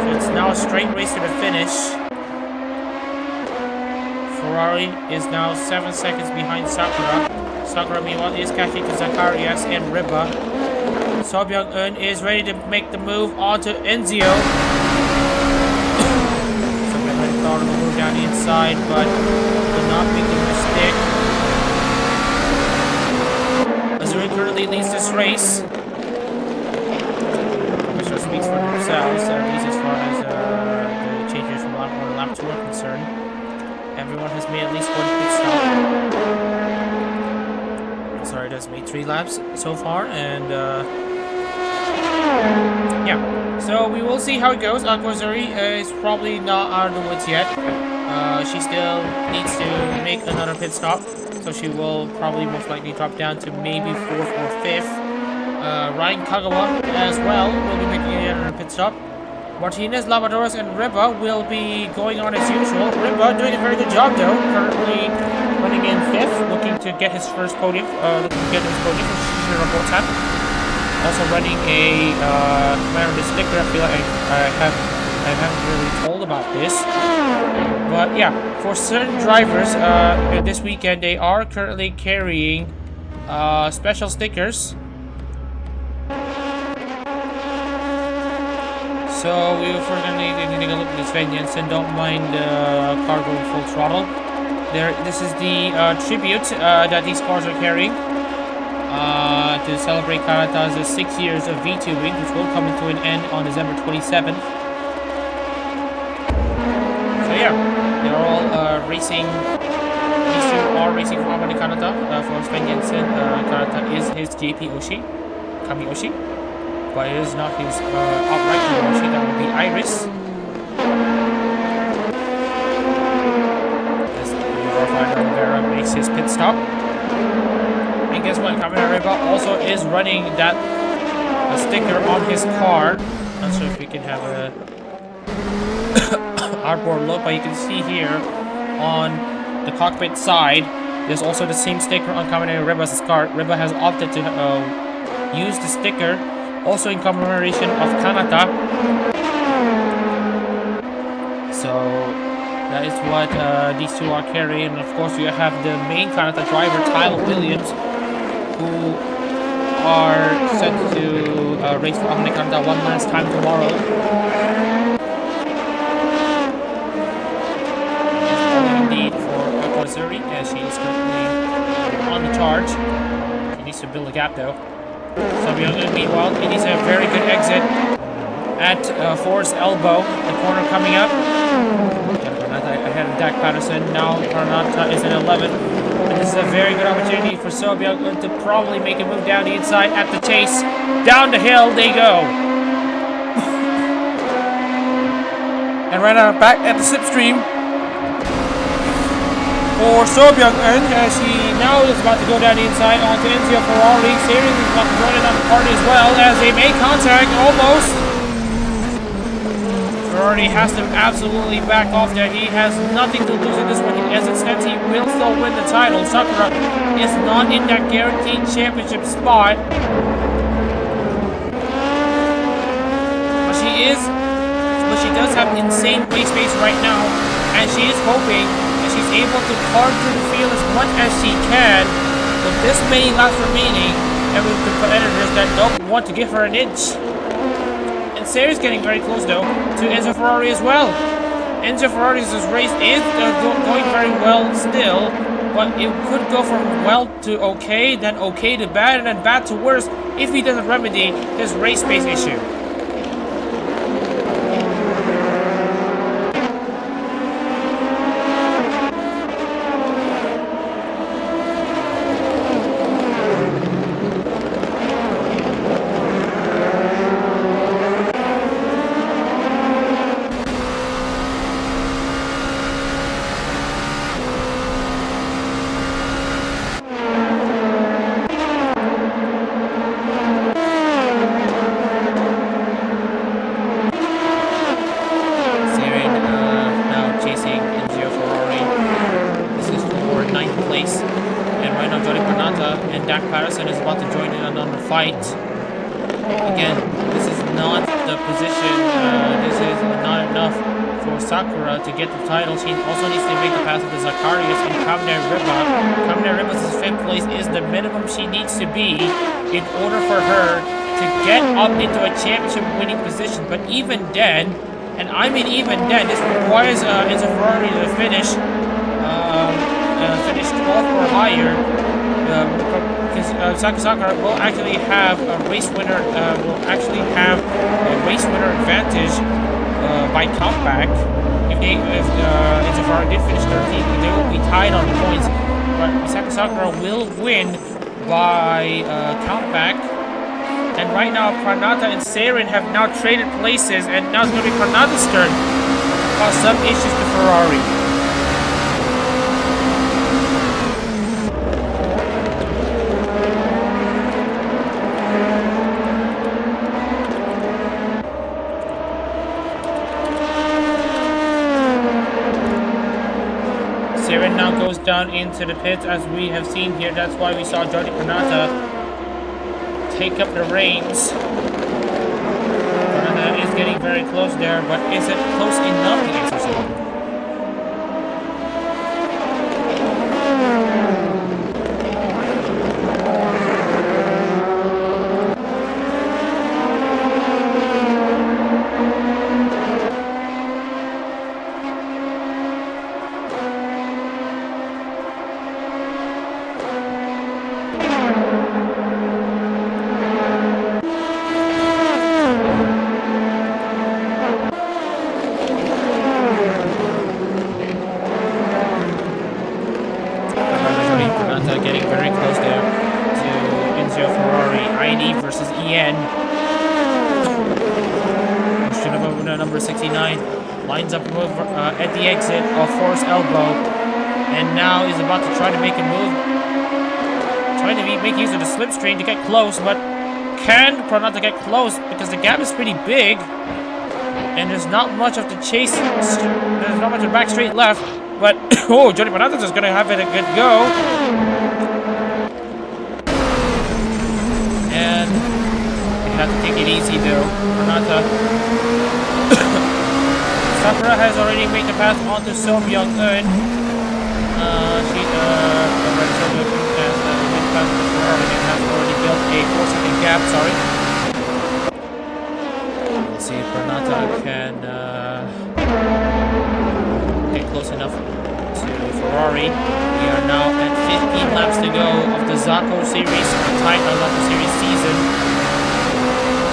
So it's now a straight race to the finish. Ferrari is now 7 seconds behind Sakura. Sakura, meanwhile, is catching to Zacharias and Riba. So Byung-eun is ready to make the move onto Enzio. Thought of a move down the inside, but did not make the mistake. Azuri currently leads this race, which just speaks for themselves, at least as far as the changes from lap 1 to lap 2 are concerned. Everyone has made at least one pit stop. Sorry, that's made 3 laps so far, and yeah. So we will see how it goes. Aqua Zuri is probably not out of the woods yet. She still needs to make another pit stop, so she will probably most likely drop down to maybe 4th or 5th. Ryan Kagawa as well will be making another pit stop. Martinez, Labradors, and Riba will be going on as usual. Riba doing a very good job though, currently running in 5th, looking to get his first podium, for report time. Also running a commemorative sticker. I feel like I haven't really told about this, but yeah, for certain drivers this weekend they are currently carrying special stickers. So if we're gonna take a look at this vengeance and don't mind the car going full throttle. This is the tribute that these cars are carrying to celebrate Kanata's 6 years of VTubing, which will come to an end on December 27th. So yeah, they're all racing. These two are racing for Amane Kanata. For Sven Jensen, Kanata is his JP Oshi, Kami Oshi, but it is not his outright Oshi. That would be Iris. Rivera makes his pit stop. And guess what? Kamen Riva also is running that sticker on his car. Not sure if we can have a outboard look, but you can see here on the cockpit side, there's also the same sticker on Kamen Riva's car. Riva has opted to use the sticker also in commemoration of Kanata. So that is what these two are carrying. And of course, you have the main Kanata driver, Tyler Williams, who are set to race for Amane Kanata one last time tomorrow. Indeed for Kozuri, as she is currently on the charge. She needs to build a gap though. Tsuyo, meanwhile, it is a very good exit at Ford's elbow. The corner coming up. Ahead of Dak Patterson. Now Pranata is in 11. And this is a very good opportunity for Sobia to probably make a move down the inside at the chase. Down the hill they go. And right now back at the slipstream for Sobia, and as he now is about to go down the inside onto Enzio Ferrari. Series is about to join in on the party as well as they make contact almost. Ferrari has to absolutely back off there. He has nothing to lose in this one. As it stands, he will still win the title. Sakura is not in that guaranteed championship spot. But she does have insane race pace right now. And she is hoping that she's able to carve through the field as much as she can with this many laps remaining and with competitors that don't want to give her an inch. And Sarah's getting very close though to Enzo Ferrari as well. Enzo Ferrari's race is going very well still, but it could go from well to okay, then okay to bad, and then bad to worse if he doesn't remedy his race pace issue. Again, this is not the position, this is not enough for Sakura to get the title. She also needs to make the pass with Zacharias and Kamine Riba. Kamine Riba's 5th place is the minimum she needs to be in order for her to get up into a championship winning position. But even then, and I mean even then, this requires Enzo Ferrari to finish 12th or higher. Because Sakura will actually have a race winner. Advantage by comeback. If Enzo Ferrari did finish 13th, they will be tied on points. But Sakura will win by comeback. And right now, Pranata and Seirin have now traded places, and now it's going to be Pranata's turn. Cause some issues to Ferrari. Seirin now goes down into the pits as we have seen here. That's why we saw Jordi Pranata take up the reins. Pranata is getting very close there, but is it close enough to answer so? versus EN. Number 69 lines up move at the exit of Force Elbow, and now is about to try to make a move, trying to make use of the slipstream to get close, but can Pranata get close because the gap is pretty big, and there's not much of the chase. There's not much of back straight left, but oh, Jody Pranata is going to have it a good go, and you have to take it easy though. Pranata. Sakura has already made the pass onto Sobyung-eun. Has already built a 4-second gap, sorry. Let's see if Pranata can get close enough to Ferrari. We are now at 15 laps to go of the Zako series, Zako series season.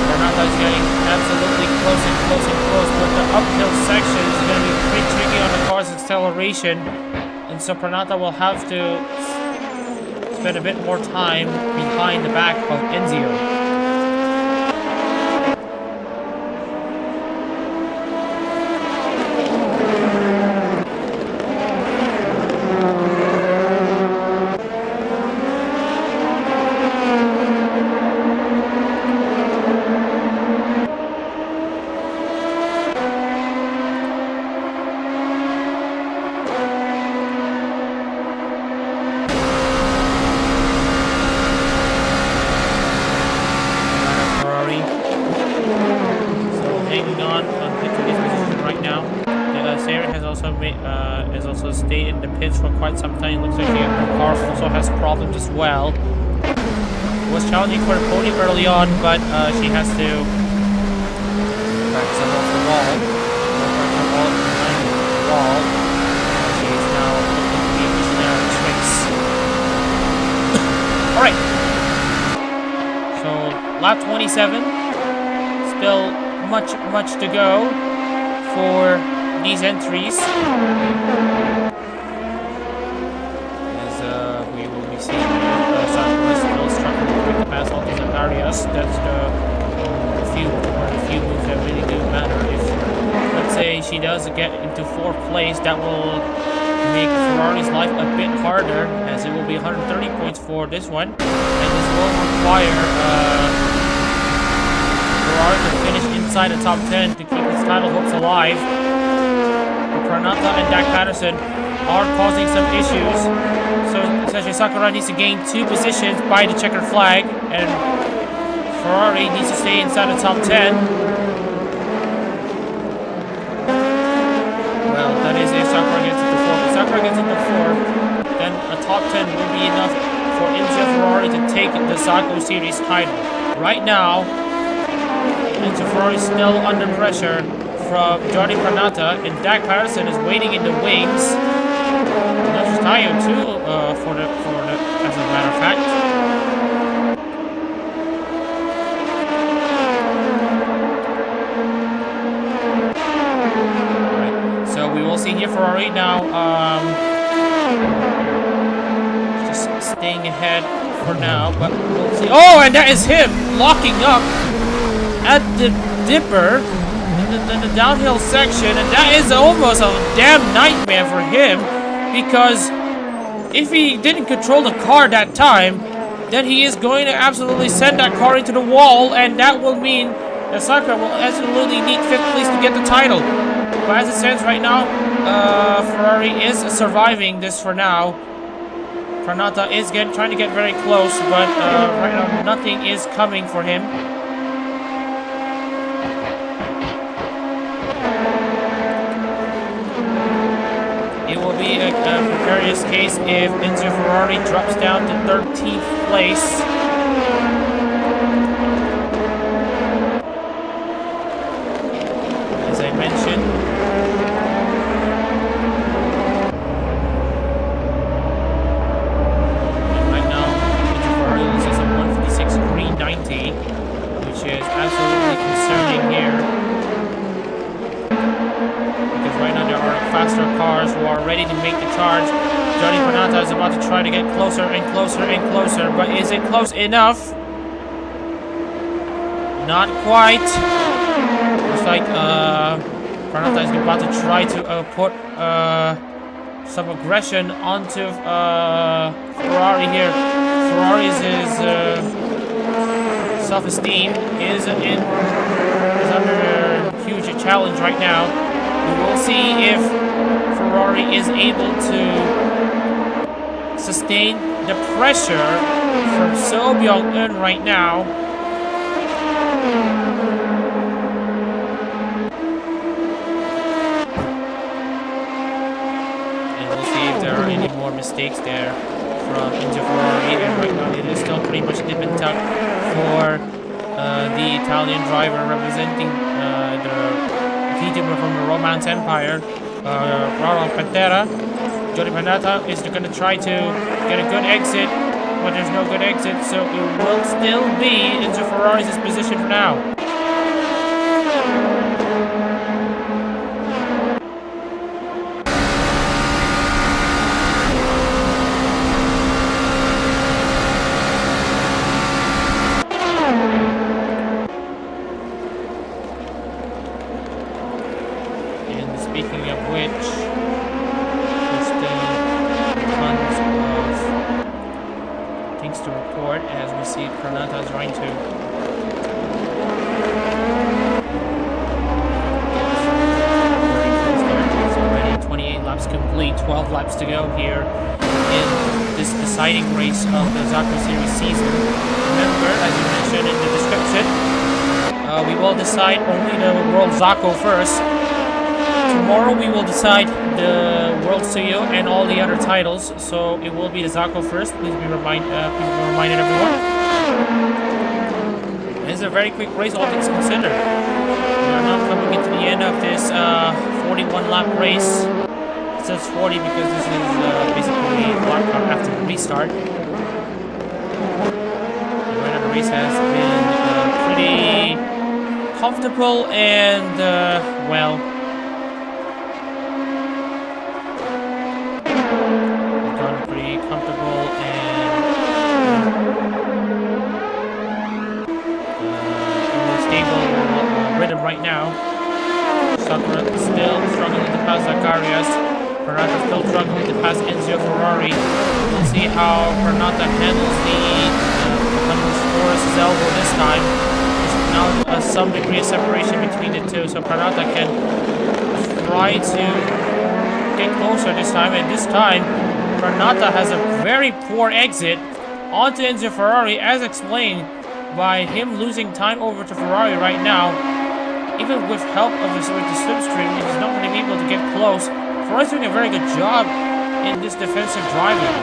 Pranata is getting absolutely close and close and close, but the uphill section is going to be pretty tricky on the car's acceleration, and so Pranata will have to spend a bit more time behind the back of Enzio. As well. Was challenging for a podium early on, but she has to back some off the wall. She's now looking to be using her tricks. Alright. So lap 27. Still much to go for these entries. That's the few moves that really do matter. If, let's say, she does get into 4th place, that will make Ferrari's life a bit harder, as it will be 130 points for this one, and this will require Ferrari to finish inside the top 10 to keep its title hopes alive. But Pranata and Dak Patterson are causing some issues, so essentially Sakura needs to gain 2 positions by the checkered flag, and Ferrari needs to stay inside the top 10. Well, that is if Sakura gets into 4th. If Sakura gets into 4th, then a top 10 will be enough for Enzo Ferrari to take the Zako Series title. Right now, Enzo Ferrari is still under pressure from Jordi Pranata, and Dak Patterson is waiting in the wings. And that's Tsuyo too, for the as a matter of fact. Here Ferrari now just staying ahead for now, but we'll see. Oh, and that is him locking up at the dipper in the downhill section, and that is almost a damn nightmare for him, because if he didn't control the car that time, then he is going to absolutely send that car into the wall, and that will mean that Sakura will absolutely need 5th place to get the title. But as it stands right now, Ferrari is surviving this for now. Pranata is trying to get very close, but right now nothing is coming for him. It will be a precarious case if Enzo Ferrari drops down to 13th place. As I mentioned, which is absolutely concerning here, because right now there are faster cars who are ready to make the charge. Jordi Pranata is about to try to get closer and closer and closer, but is it close enough? Not quite. Looks like Pranata is about to try to put some aggression onto Ferrari here. Ferrari's self-esteem is under huge challenge right now. We will see if Ferrari is able to sustain the pressure from So Byung-eun right now. And we'll see if there are any more mistakes there from Enzo Ferrari. And right now it is still pretty much nip and tuck for the Italian driver representing the VTuber from the Romance Empire, Ronald Pantera. Jody Pranata is going to try to get a good exit, but there's no good exit, so it will still be Enzo Ferrari's position for now. Speaking of which, there's still tons of things to report as we see Pranata's trying to it's already 28 laps complete, 12 laps to go here in this deciding race of the Zako Series season. Remember, as you mentioned in the description, we will decide only the World Zako first. Tomorrow we will decide the World Tsuyo and all the other titles, so it will be the Zako first. Please be reminded, everyone. It's a very quick race, all things considered. We are now coming into the end of this 41 lap race. It says 40 because this is basically lap count after the restart. The run of the race has been pretty comfortable and well. Comfortable and stable rhythm right now. Sakura still struggling to pass Zacharias. Pranata still struggling to pass Enzo Ferrari. We'll see how Pranata handles the Forest's elbow this time. There's now some degree of separation between the two, so Pranata can try to get closer this time, and this time Pranata has a very poor exit onto Enzo Ferrari, as explained by him losing time over to Ferrari right now. Even with help of the slipstream, he's not going to be able to get close. Ferrari's doing a very good job in this defensive driving.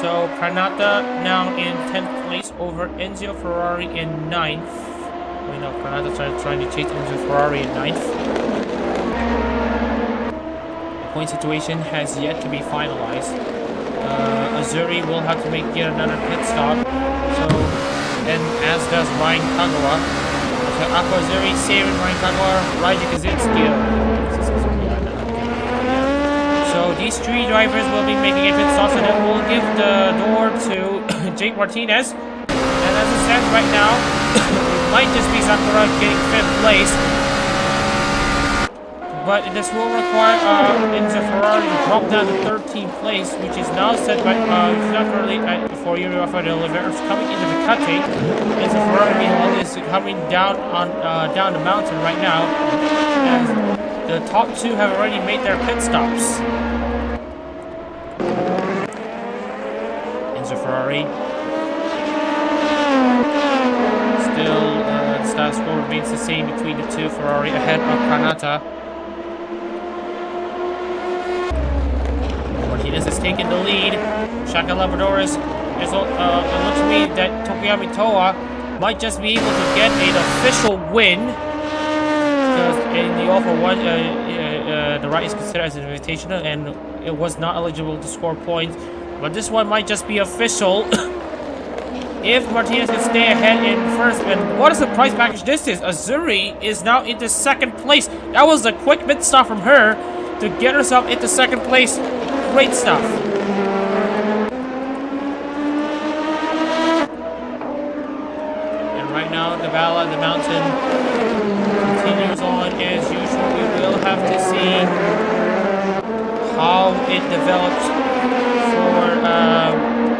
So Pranata now in 10th place over Enzo Ferrari in 9th. We know Pranata trying to chase Enzo Ferrari in 9th. The point situation has yet to be finalized. Azuri will have to make yet another pit stop. So, and as does Ryan Kagawa. So Aqua Azuri, Seirin, Ryan Kagawa, Raiji Kazutsky. So these three drivers will be making a pit stop, so that will give the door to Jake Martinez. And as it stands right now, it might just be Sakura getting 5th place. But this will require Enzo Ferrari to drop down to 13th place, which is now set by not currently for Yuri Rafael Oliveira coming into the cutting. Enzo Ferrari is coming down on down the mountain right now, as the top two have already made their pit stops. Enzo Ferrari still the status quo remains the same between the two. Ferrari ahead of Pranata. Martinez is taking the lead. Shaka Labradoris it looks to me that Tokoyami Toa might just be able to get an official win. Because in the offer one, the right is considered as an invitational and it was not eligible to score points. But this one might just be official. If Martinez can stay ahead in first, and what a surprise package this is! Azuri is now into second place. That was a quick mid stop from her to get herself into second place. Great stuff. And right now, the battle at the mountain continues on as usual. We will have to see how it develops for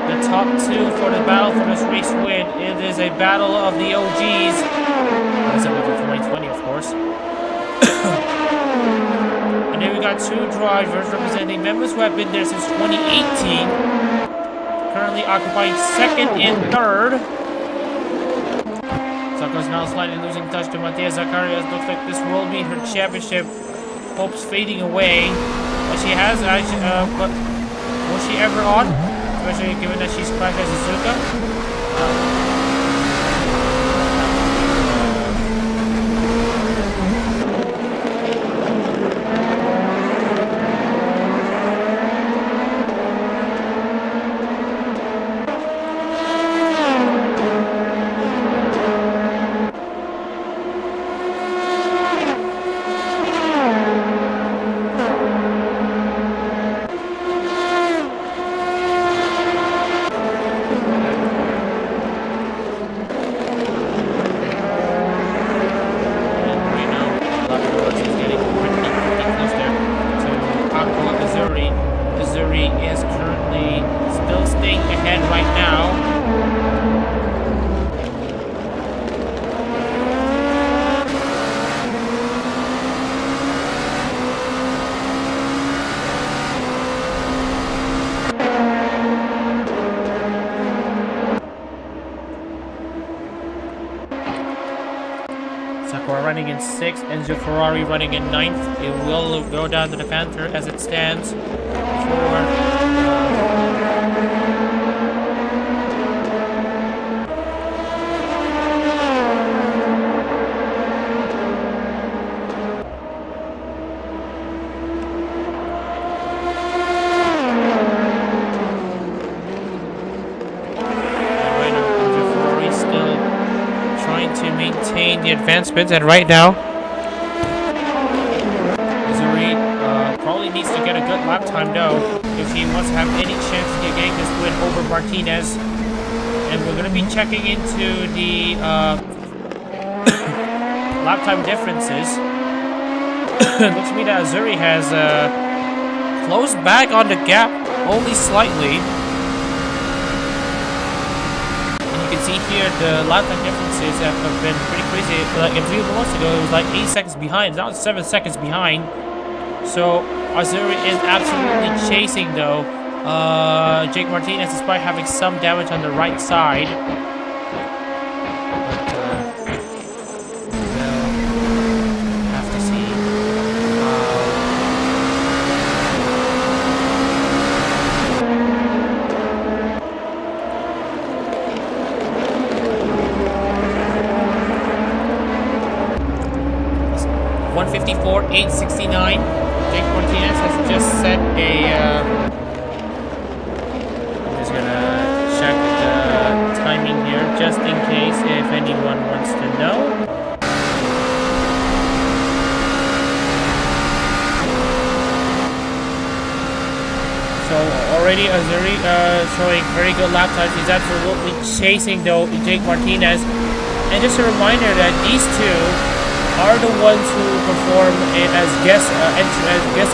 the top two for the battle for this race win. It is a battle of the OGs. That's up to 2020, of course. And then we got two drivers representing members who have been there since 2018. Currently occupying second and third. Zako is now slightly losing touch to Matia Zacharias. Looks like this will be her championship hopes fading away. But she has, but was she ever on? Especially given that she's crashed as Suzuka. Running in 6th, Enzo Ferrari running in 9th. It will go down to the Panther as it stands for the advancements, and right now Missouri probably needs to get a good lap time though if he wants to have any chance of getting this win over Martinez. And we're going to be checking into the lap time differences. It looks to me that Azuri has closed back on the gap only slightly. You can see here the lap time differences have been pretty crazy. Like a few months ago, it was like 8 seconds behind. Now it's 7 seconds behind. So Azuri is absolutely chasing though. Jake Martinez, despite having some damage on the right side. We'll have to see. 154.869. Jake Martinez has just set a. I'm just gonna check the timing here, just in case if anyone wants to know. So already Azuri showing very good lap times. He's absolutely chasing though Jake Martinez. And just a reminder that these two are the ones who perform as guest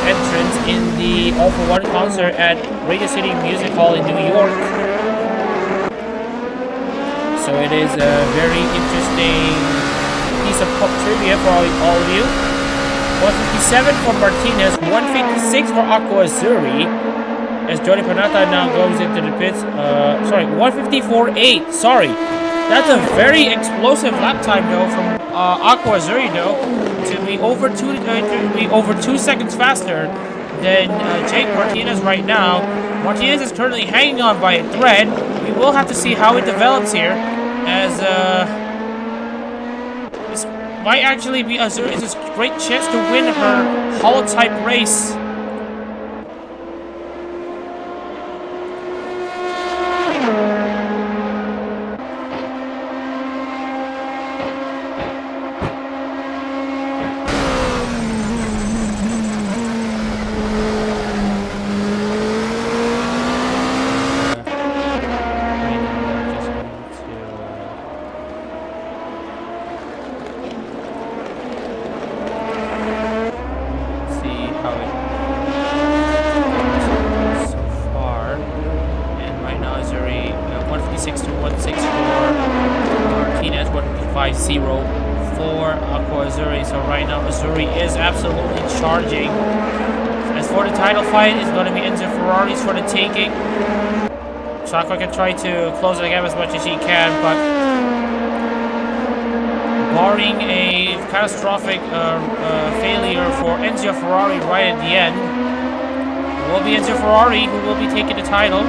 entrants in the All For One concert at Radio City Music Hall in New York. So it is a very interesting piece of pop trivia for all of you. 157 for Martinez, 156 for Aqua Azuri, as Jody Panata now goes into the pits. 154.8. Sorry. That's a very explosive lap time though from Aqua Azuri though to be over 2 seconds faster than Jake Martinez right now. Martinez is currently hanging on by a thread. We will have to see how it develops here, as this might actually be Azuri's great chance to win her HoloType race. For the taking. Zako can try to close the gap as much as he can, but barring a catastrophic failure for Enzo Ferrari right at the end, it will be Enzo Ferrari who will be taking the title.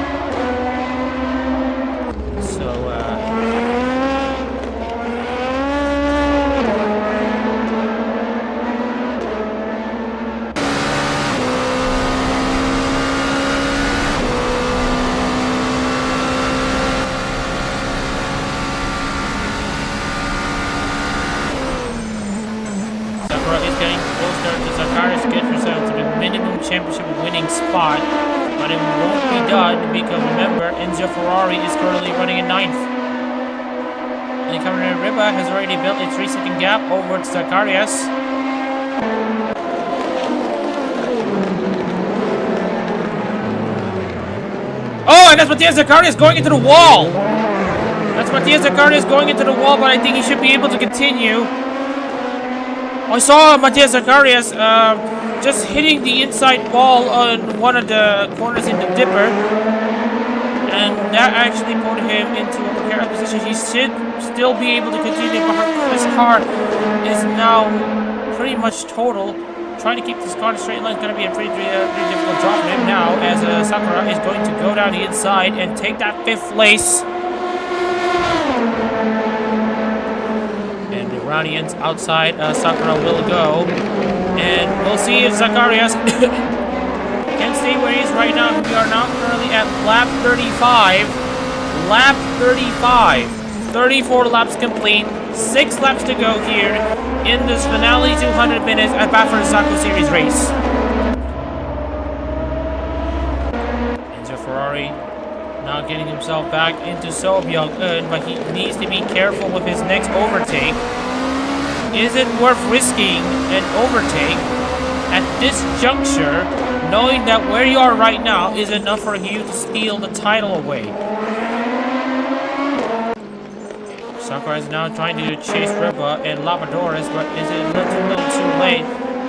Championship winning spot, but it won't be done because remember, Enzo Ferrari is currently running in 9th. And Cameron Riba has already built a 3-second gap over Zacharias. Oh, and that's Matthias Zacharias going into the wall! That's Matthias Zacharias going into the wall, but I think he should be able to continue. I saw Matthias Zacharias just hitting the inside wall on one of the corners in the dipper, and that actually put him into a precarious position. He should still be able to continue, but his car is now pretty much total. Trying to keep this car in a straight line is going to be a pretty difficult job for him now, as Sakura is going to go down the inside and take that 5th place. Iranians outside, Sakura will go, and we'll see if Zacharias can stay where he is right now. We are now currently at lap 35. Lap 35. 34 laps complete. 6 laps to go here in this finale 200 minutes at Bathurst Zako Series race. Enzo Ferrari now getting himself back into Sobyong-eun, but he needs to be careful with his next overtake. Is it worth risking an overtake at this juncture, knowing that where you are right now is enough for you to steal the title away? Sakura is now trying to chase Riba and Labradores, but is it a little too late?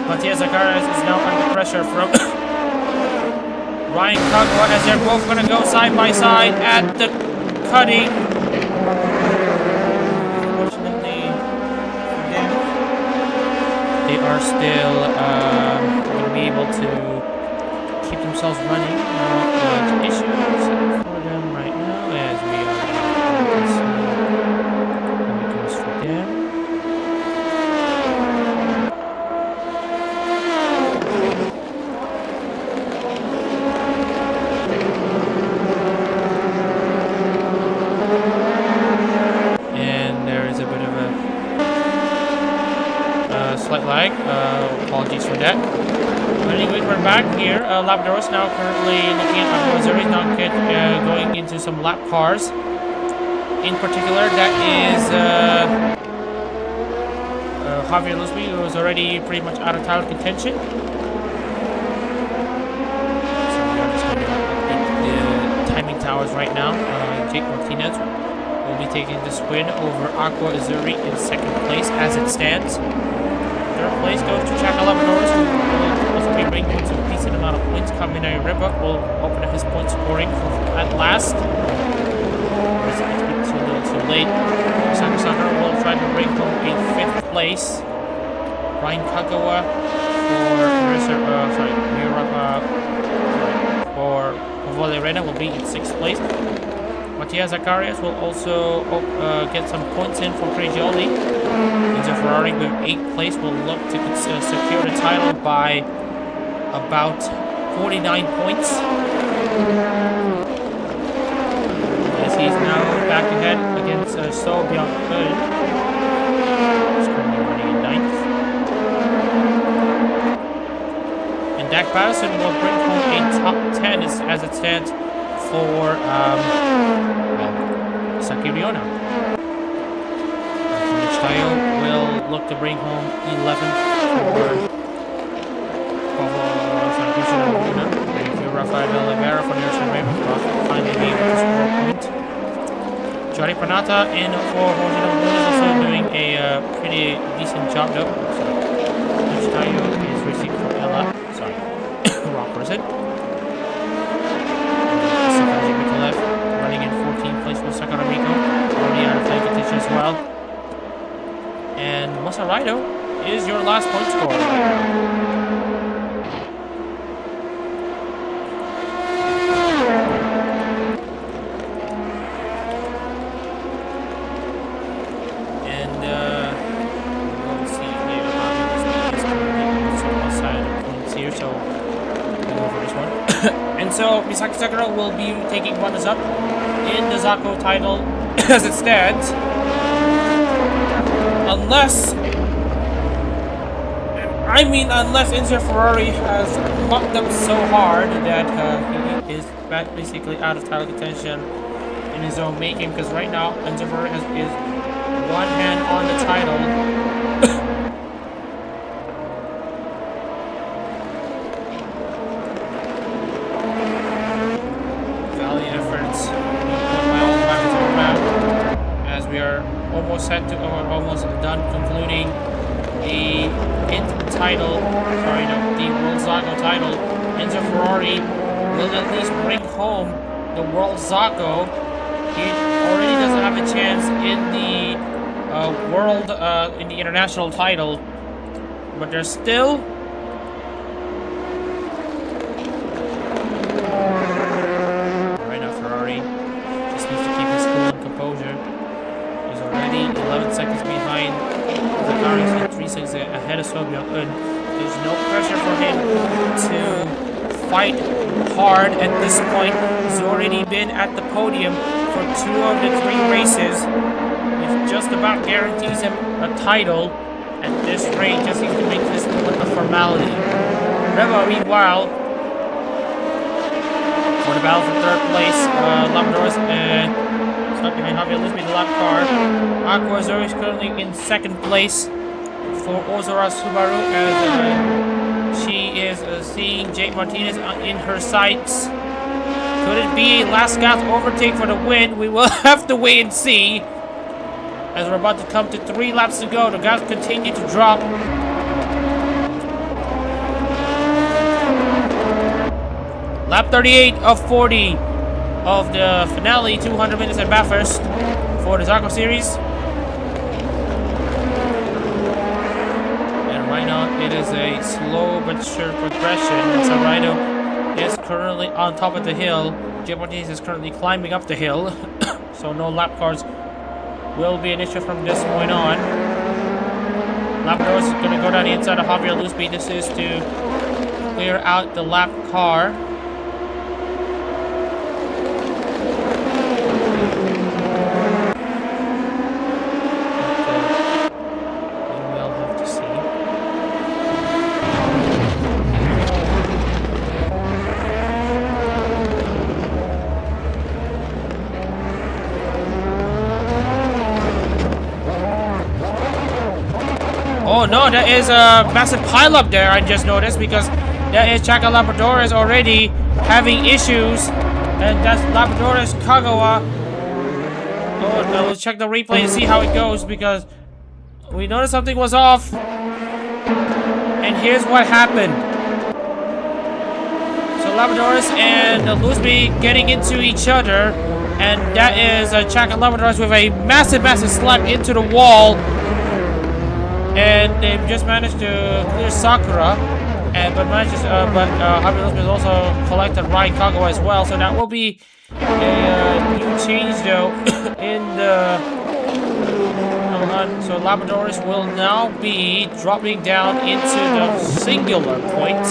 Matthias Zacharias is now under pressure from Ryan Kagawa, as they're both going to go side by side at the cutting. They are still going to be able to keep themselves running. No issues for them right now, as we are how it goes for them. And there is a bit of a slight lag, apologies for that. But anyway, we're back here. Labrador's now currently looking at Missouri, now going into some lap cars. In particular, that is Javier Lusby, who is already pretty much out of title contention. So we are just going to update the timing towers right now. Jake Martinez will be taking this win over Aqua Azuri in 2nd place as it stands. 3rd place goes to Chaka Labradors, who will also be bringing in some decent amount of points. Kaminari Riba will open up his point scoring at last. It's a little too late. Sakura will try to bring home a 5th place. Ryan Kagawa for Valderrama will be in 6th place. Mattia Zacharias will also get some points in for Prigioli. Enzo Ferrari with 8th place will look to secure the title by about 49 points. As he's now back ahead against So Byung-eun. He's currently running in 9th. And Dak Patterson will bring home a top 10 as it stands for Saki Ryona. Tsuyo will look to bring home 11th for Rafael Oliveira for Nelson Ravencroft finally be able to score a point. Johnny Pranata in for Jose is also doing a pretty decent job though. So Tsuyo is received from Ella. Sorry, wrong person. Running in 14th place for Sakuramico, already out of play contention as well. And Masaraido is your last point scorer. And we'll see here how this is currently also outside of points here, so we'll go for this one. And so Misaki Sakura will be taking runners up in the Zako title as it stands. Unless Enzo Ferrari has mucked up so hard that he is basically out of title contention in his own making, because right now Enzo Ferrari is one hand on the title. Valiant efforts put my old back around as we are almost set to, or almost done concluding the title, the World Zako title. Enzo Ferrari will at least bring home the World Zako. He already doesn't have a chance in the in the international title, but there's still right now Ferrari just needs to keep his cool and composure. He's already 11 seconds behind Zacharias and 3 seconds ahead of So Byung-eun. There's no pressure for him to fight hard at this point. He's already been at the podium for 2 of the 3 races. It just about guarantees him a title at this rate. Just needs to make this one a formality. Reva, meanwhile, for the battle for 3rd place, Labradors and stuck behind Javier Lisby, the lap car. Aqua Azuri is currently in 2nd place for Ozora Subaru as she is seeing Jake Martinez in her sights. Could it be a last gas overtake for the win? We will have to wait and see. As we're about to come to 3 laps to go, the gas continue to drop. Lap 38 of 40 of the finale, 200 minutes at Bathurst for the Zako series. And right now it is a slow but sure progression. Saraido is currently on top of the hill. Jim Martinez is currently climbing up the hill. So no lap cars will be an issue from this point on. Labrador is going to go down the inside of Javier Lusby. This is to clear out the lap car. Oh no, that is a massive pileup there, I just noticed, because that is Chaka Labradores already having issues, and that's Labradores Kagawa. Oh, now let's check the replay and see how it goes, because we noticed something was off, and here's what happened. So Labradores and Lusby getting into each other, and that is Chaka Labradores with a massive slap into the wall. And they've just managed to clear Sakura. But Javi Lopez also collected Ryan Kagawa as well, so that will be a new change though in the. So Labradors will now be dropping down into the singular point.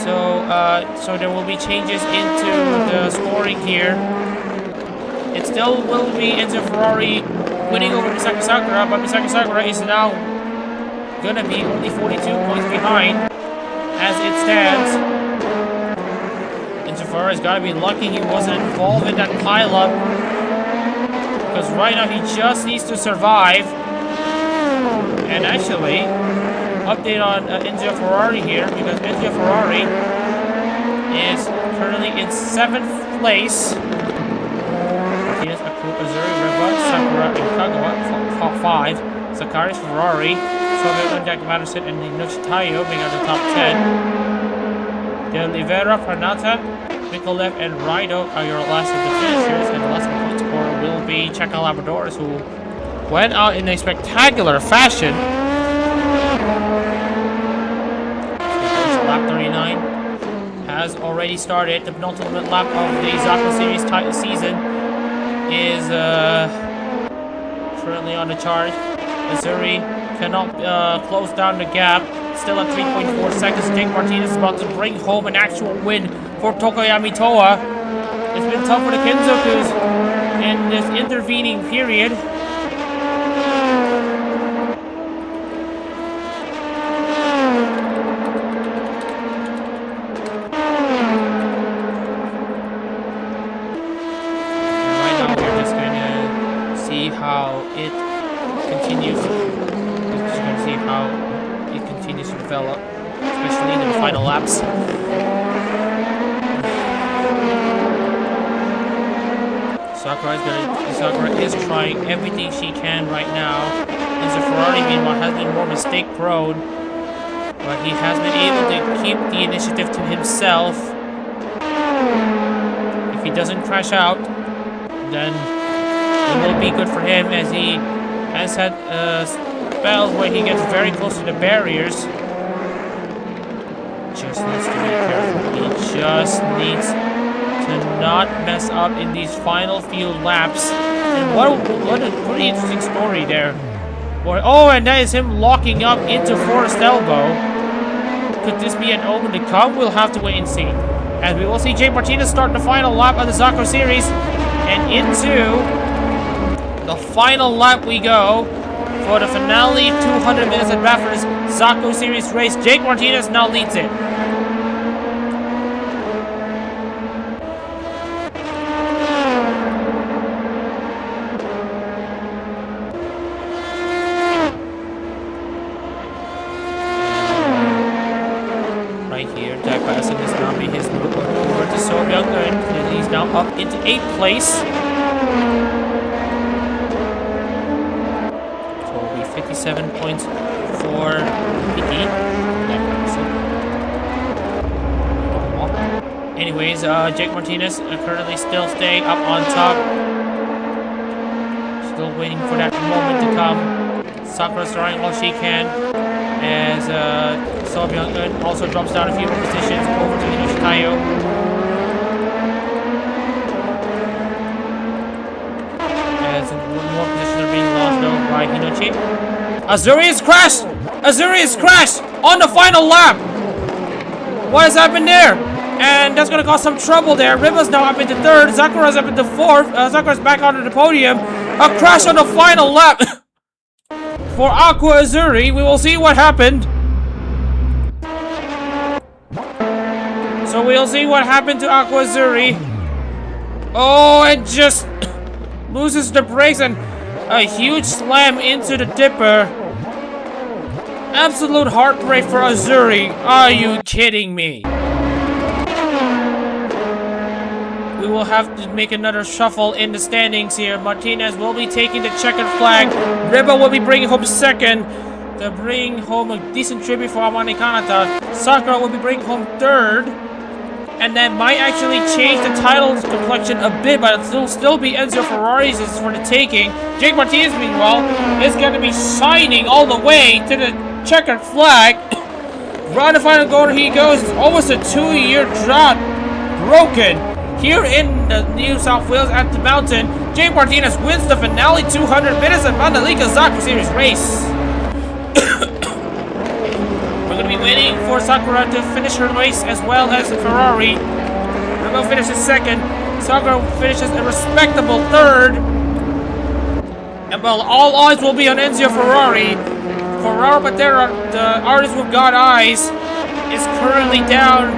So there will be changes into the scoring here. It still will be Enzo Ferrari winning over Misaki Sakura, but Misaki Sakura is now gonna be only 42 points behind as it stands. Enzo Ferrari's gotta be lucky he wasn't involved in that pileup, because right now he just needs to survive. And actually, update on Enzo Ferrari here, because Enzo Ferrari is currently in 7th place. Yes, Azuri, Reba, Sakura, and Kagawa, top 5. Sakari, Ferrari, Soviet, Jack Madison, and Tsuyo being at the top 10. De Oliveira, Pranata, Mikolev, and Raido are your last of the finishers, and the last point scorer will be Czech Labradors, who went out in a spectacular fashion. So lap 39 has already started. The penultimate lap of the Zako series season is currently on the charge. Missouri cannot close down the gap. Still at 3.4 seconds. Jake Martinez is about to bring home an actual win for Tokoyami Toa. It's been tough for the Kenzokus in this intervening period. How it continues. We're just going to see how it continues to develop, especially in the final laps. Sakura is trying everything she can right now. Enzo Ferrari, meanwhile, has been more mistake prone, but he has been able to keep the initiative to himself. If he doesn't crash out, then it will be good for him, as he has had spells where he gets very close to the barriers. Just needs to be careful. He just needs to not mess up in these final few laps. And what a pretty interesting story there. Boy, oh, and that is him locking up into Forest Elbow. Could this be an omen to come? We'll have to wait and see. And we will see Jay Martinez start the final lap of the Zako series, and into the final lap we go for the finale 200 minutes at Bathurst Zako Series race. Jake Martinez now leads it. Right here, Jack Madison has now made his move over to Sobyung, and he's now up into 8th place. 57 points for PT. Anyways, Jake Martinez currently still staying up on top. Still waiting for that moment to come. Sakura's trying all she can, as Sobyung also drops down a few more positions over to Yoshitayo. As more positions are being lost though by Hinochi. Azuri is crashed! Azuri is crashed on the final lap! What has happened there? And that's gonna cause some trouble there. Riba's now up into 3rd. Sakura's up into 4th. Sakura's back onto the podium. A crash on the final lap for Aqua Azuri. We will see what happened. So we'll see what happened to Aqua Azuri. Oh, it just loses the brakes, and a huge slam into the dipper. Absolute heartbreak for Azuri. Are you kidding me? We will have to make another shuffle in the standings here. Martinez will be taking the checkered flag. Riba will be bringing home 2nd to bring home a decent tribute for Amane Kanata. Sakura will be bringing home 3rd. And that might actually change the title complexion a bit, but it'll still be Enzo Ferrari's for the taking. Jake Martinez, meanwhile, is going to be shining all the way to the checkered flag. Round the final corner he goes. It's almost a 2-year drought broken here in the New South Wales at the mountain. Jake Martinez wins the finale 200 minutes at Mandalika Zako Series race. We're going to be waiting for Sakura to finish her race as well as Ferrari. Riba finishes second. Sakura finishes a respectable third. And well, all eyes will be on Enzio Ferrari. Ferrari Patera, the artist with God eyes, is currently down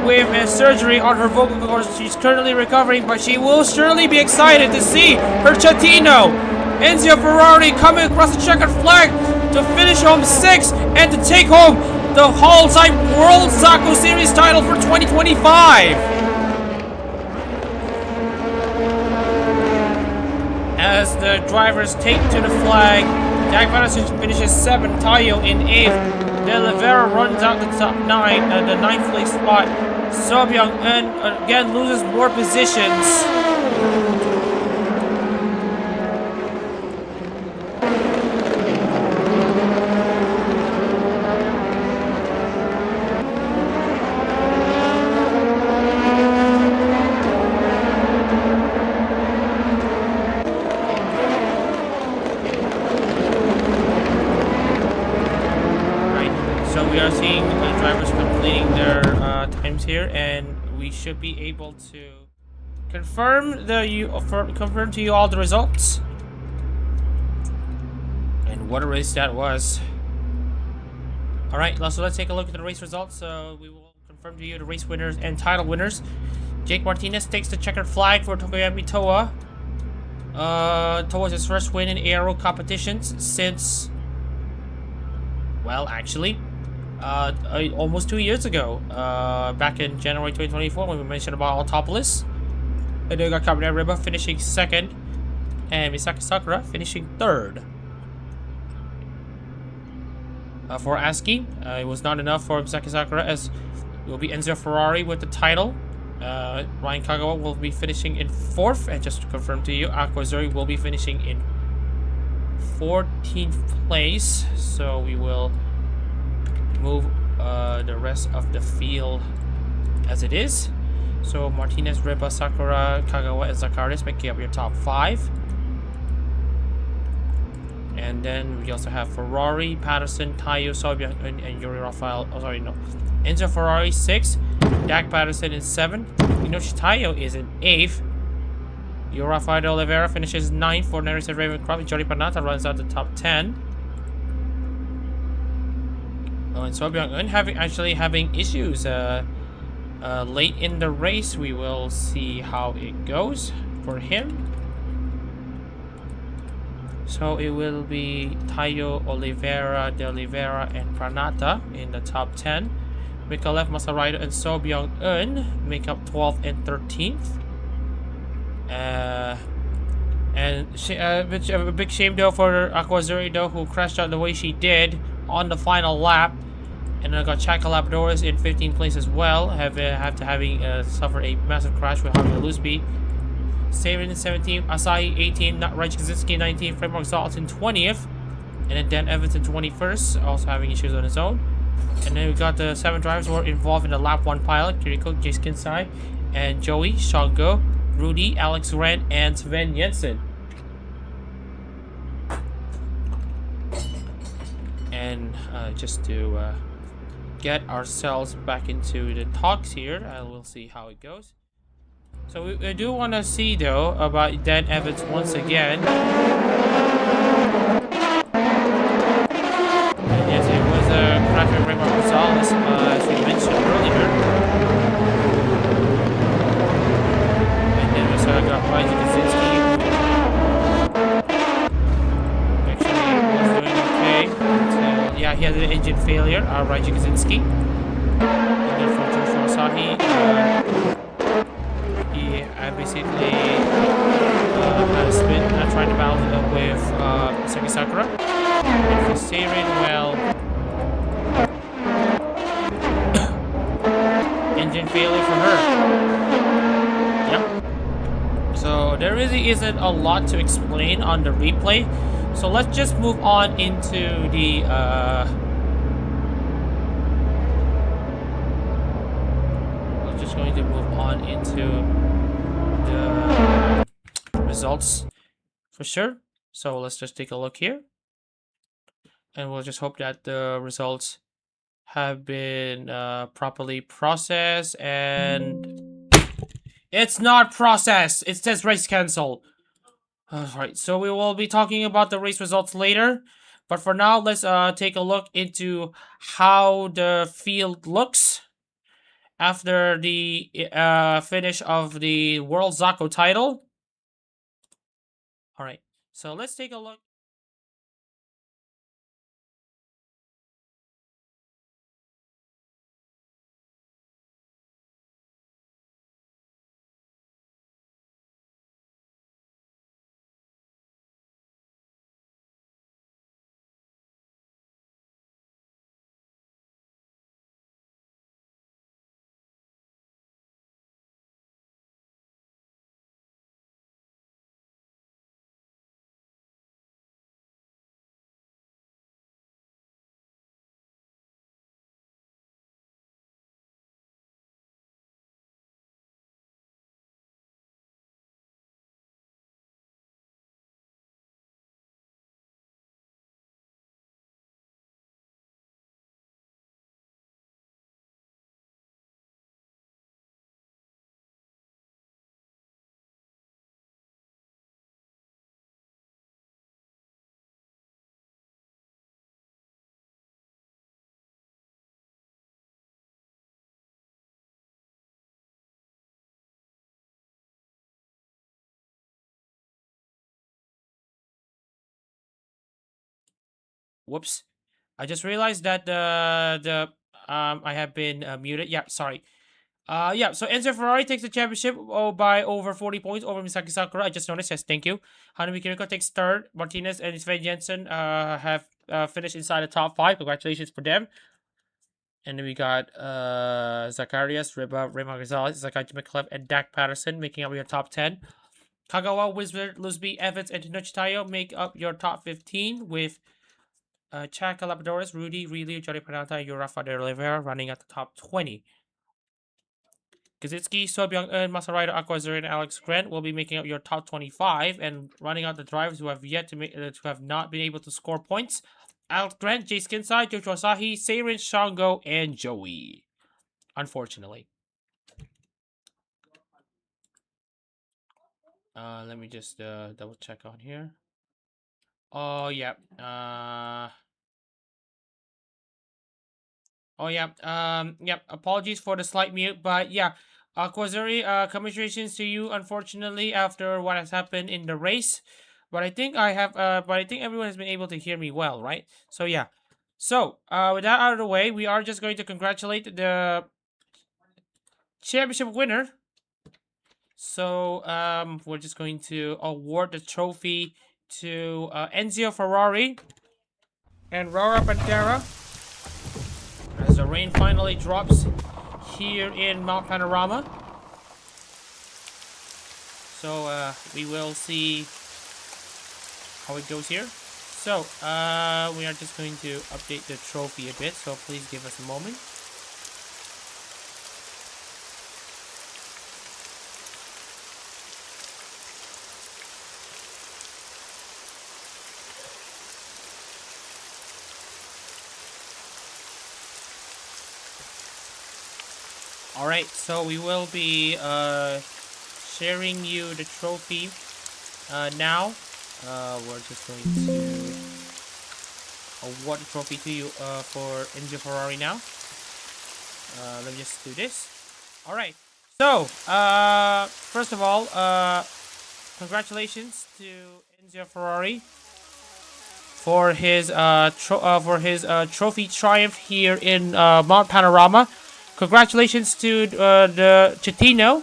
with a surgery on her vocal cords. She's currently recovering, but she will surely be excited to see her Chatino. Enzio Ferrari coming across the checkered flag to finish home 6th and to take home the HoloType World Zako Series title for 2025. As the drivers take to the flag, Jack Patterson finishes 7th, Tsuyo in 8th. De Oliveira runs out the top 9 at the 9th place spot. Sobyung again loses more positions. Here, and we should be able to confirm to you all the results. And what a race that was! All right, so let's take a look at the race results. So we will confirm to you the race winners and title winners. Jake Martinez takes the checkered flag for Tokoyami Toa. Toa's his first win in ARO competitions since, well, actually, almost 2 years ago, back in January 2024, when we mentioned about Autopolis. And then we got Kaminari Riba finishing 2nd, and Misaki Sakura finishing 3rd. For Aski, it was not enough for Misaki Sakura, as it will be Enzio Ferrari with the title. Ryan Kagawa will be finishing in 4th, and just to confirm to you, Aquazuri will be finishing in 14th place. So we will move the rest of the field as it is. So Martinez, Riba, Sakura, Kagawa, and Zakaris making up your top 5. And then we also have Ferrari, Patterson, Tsuyo, Sobyung, and Yuri Rafael. Oh, sorry, no. Enzo Ferrari 6th, Dak Patterson in 7th, Inoshi Tsuyo is in 8th. Yuri Rafael de Oliveira finishes 9th for Nerissa Ravencroft. Jody Panata runs out the top 10. And Sobyung actually having issues late in the race. We will see how it goes for him. So it will be Tsuyo, Oliveira, De Oliveira, and Pranata in the top 10. Mikalev, Masaraido, and Sobyung make up 12th and 13th. Which a big shame though for Aquazuri though, who crashed out the way she did on the final lap. And I got Chaka Labradores in 15th place as well, having suffered a massive crash with Javier Lusby. Saban in 17th, Asahi 18th, Raichi Kaczynski 19th, Frank Marks in 20th, and then Dan Evans in 21st, also having issues on his own. And then we got the 7 drivers who were involved in the lap 1 pilot: Kiriko, Jace Kinsai, and Joey, Shango, Rudy, Alex Ren, and Sven Jensen. And just to get ourselves back into the talks here, we'll see how it goes. So we do want to see though about Dan Evans once again. And yes, it was a crash with Raymond Gonzalez, as we mentioned earlier. And then we also got Raichi Kaczynski. Actually, he was doing okay until, yeah, he had an engine failure, Raichi Kaczynski. And then for Joshua Asahi, basically had a spin trying to battle with Misaki Sakura. And for Seirin, well, engine failure for her. Yep. So there really isn't a lot to explain on the replay. So let's just move on into the going to move on into the results for sure. So let's just take a look here. And we'll just hope that the results have been properly processed. And it's not processed. It says race cancel. Alright, so we will be talking about the race results later. But for now, let's take a look into how the field looks after the finish of the World Zako title. Alright, so let's take a look. Whoops. I just realized that I have been muted. Yeah, sorry. Yeah, so Enzo Ferrari takes the championship by over 40 points over Misaki Sakura. I just noticed. Yes, thank you. Hanami Kiriko takes third. Martinez and Sven Jensen have finished inside the top 5. Congratulations for them. And then we got Zacharias, Rima Gonzalez, Zakaji McClellan, and Dak Patterson making up your top 10. Kagawa, Wizard, Lusby, Evans, and Tenochi Tayo make up your top 15 with Chaka Labradores, Rudy, Really, Johnny Panata, and Rafa de Oliveira running at the top 20. Kazutsky, So Byung-eun, Masaraido, Aquazur, and Alex Grant will be making up your top 25 and running out the drivers who have yet to make who have not been able to score points. Alex Grant, Jay Skinside, Joshua Asahi, Seirin, Shango, and Joey. Unfortunately. Let me just double check on here. Oh yeah. Oh yeah. Yep. Apologies for the slight mute, but yeah. Kwazuri, commiserations to you, unfortunately, after what has happened in the race. But I think everyone has been able to hear me well, right? So yeah. So, with that out of the way, we are just going to congratulate the championship winner. So, we're just going to award the trophy to Enzio Ferrari and Rara Pantera as the rain finally drops here in Mount Panorama. So we will see how it goes here. So we are just going to update the trophy a bit, so please give us a moment. Alright, so we will be sharing you the trophy now. We're just going to award the trophy to you for Enzo Ferrari now. Let me just do this. Alright, so first of all, congratulations to Enzo Ferrari for his trophy triumph here in Mount Panorama. Congratulations to the Chetino,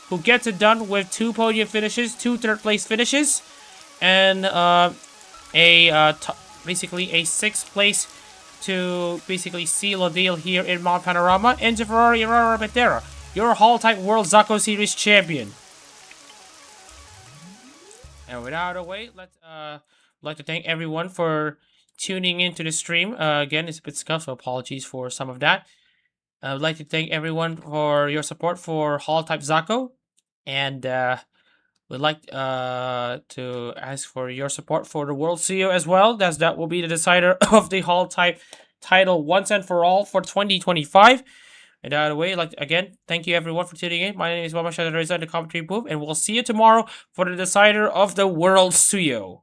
who gets it done with 2 podium finishes, 2 third-place finishes, and basically a 6th place to basically seal a deal here in Mount Panorama. Enzo Ferrari and Rara Pantera, your HoloType World Zako Series champion. And without a way, let's like to thank everyone for tuning into the stream. Again, it's a bit scuffed, so apologies for some of that. I would like to thank everyone for your support for HoloType Zako, and we'd like to ask for your support for the World Tsuyo as well, as that will be the decider of the HoloType title once and for all for 2025. And out of the way, again, thank you everyone for tuning in. My name is Mama Shadareza in the commentary booth, and we'll see you tomorrow for the decider of the World Tsuyo.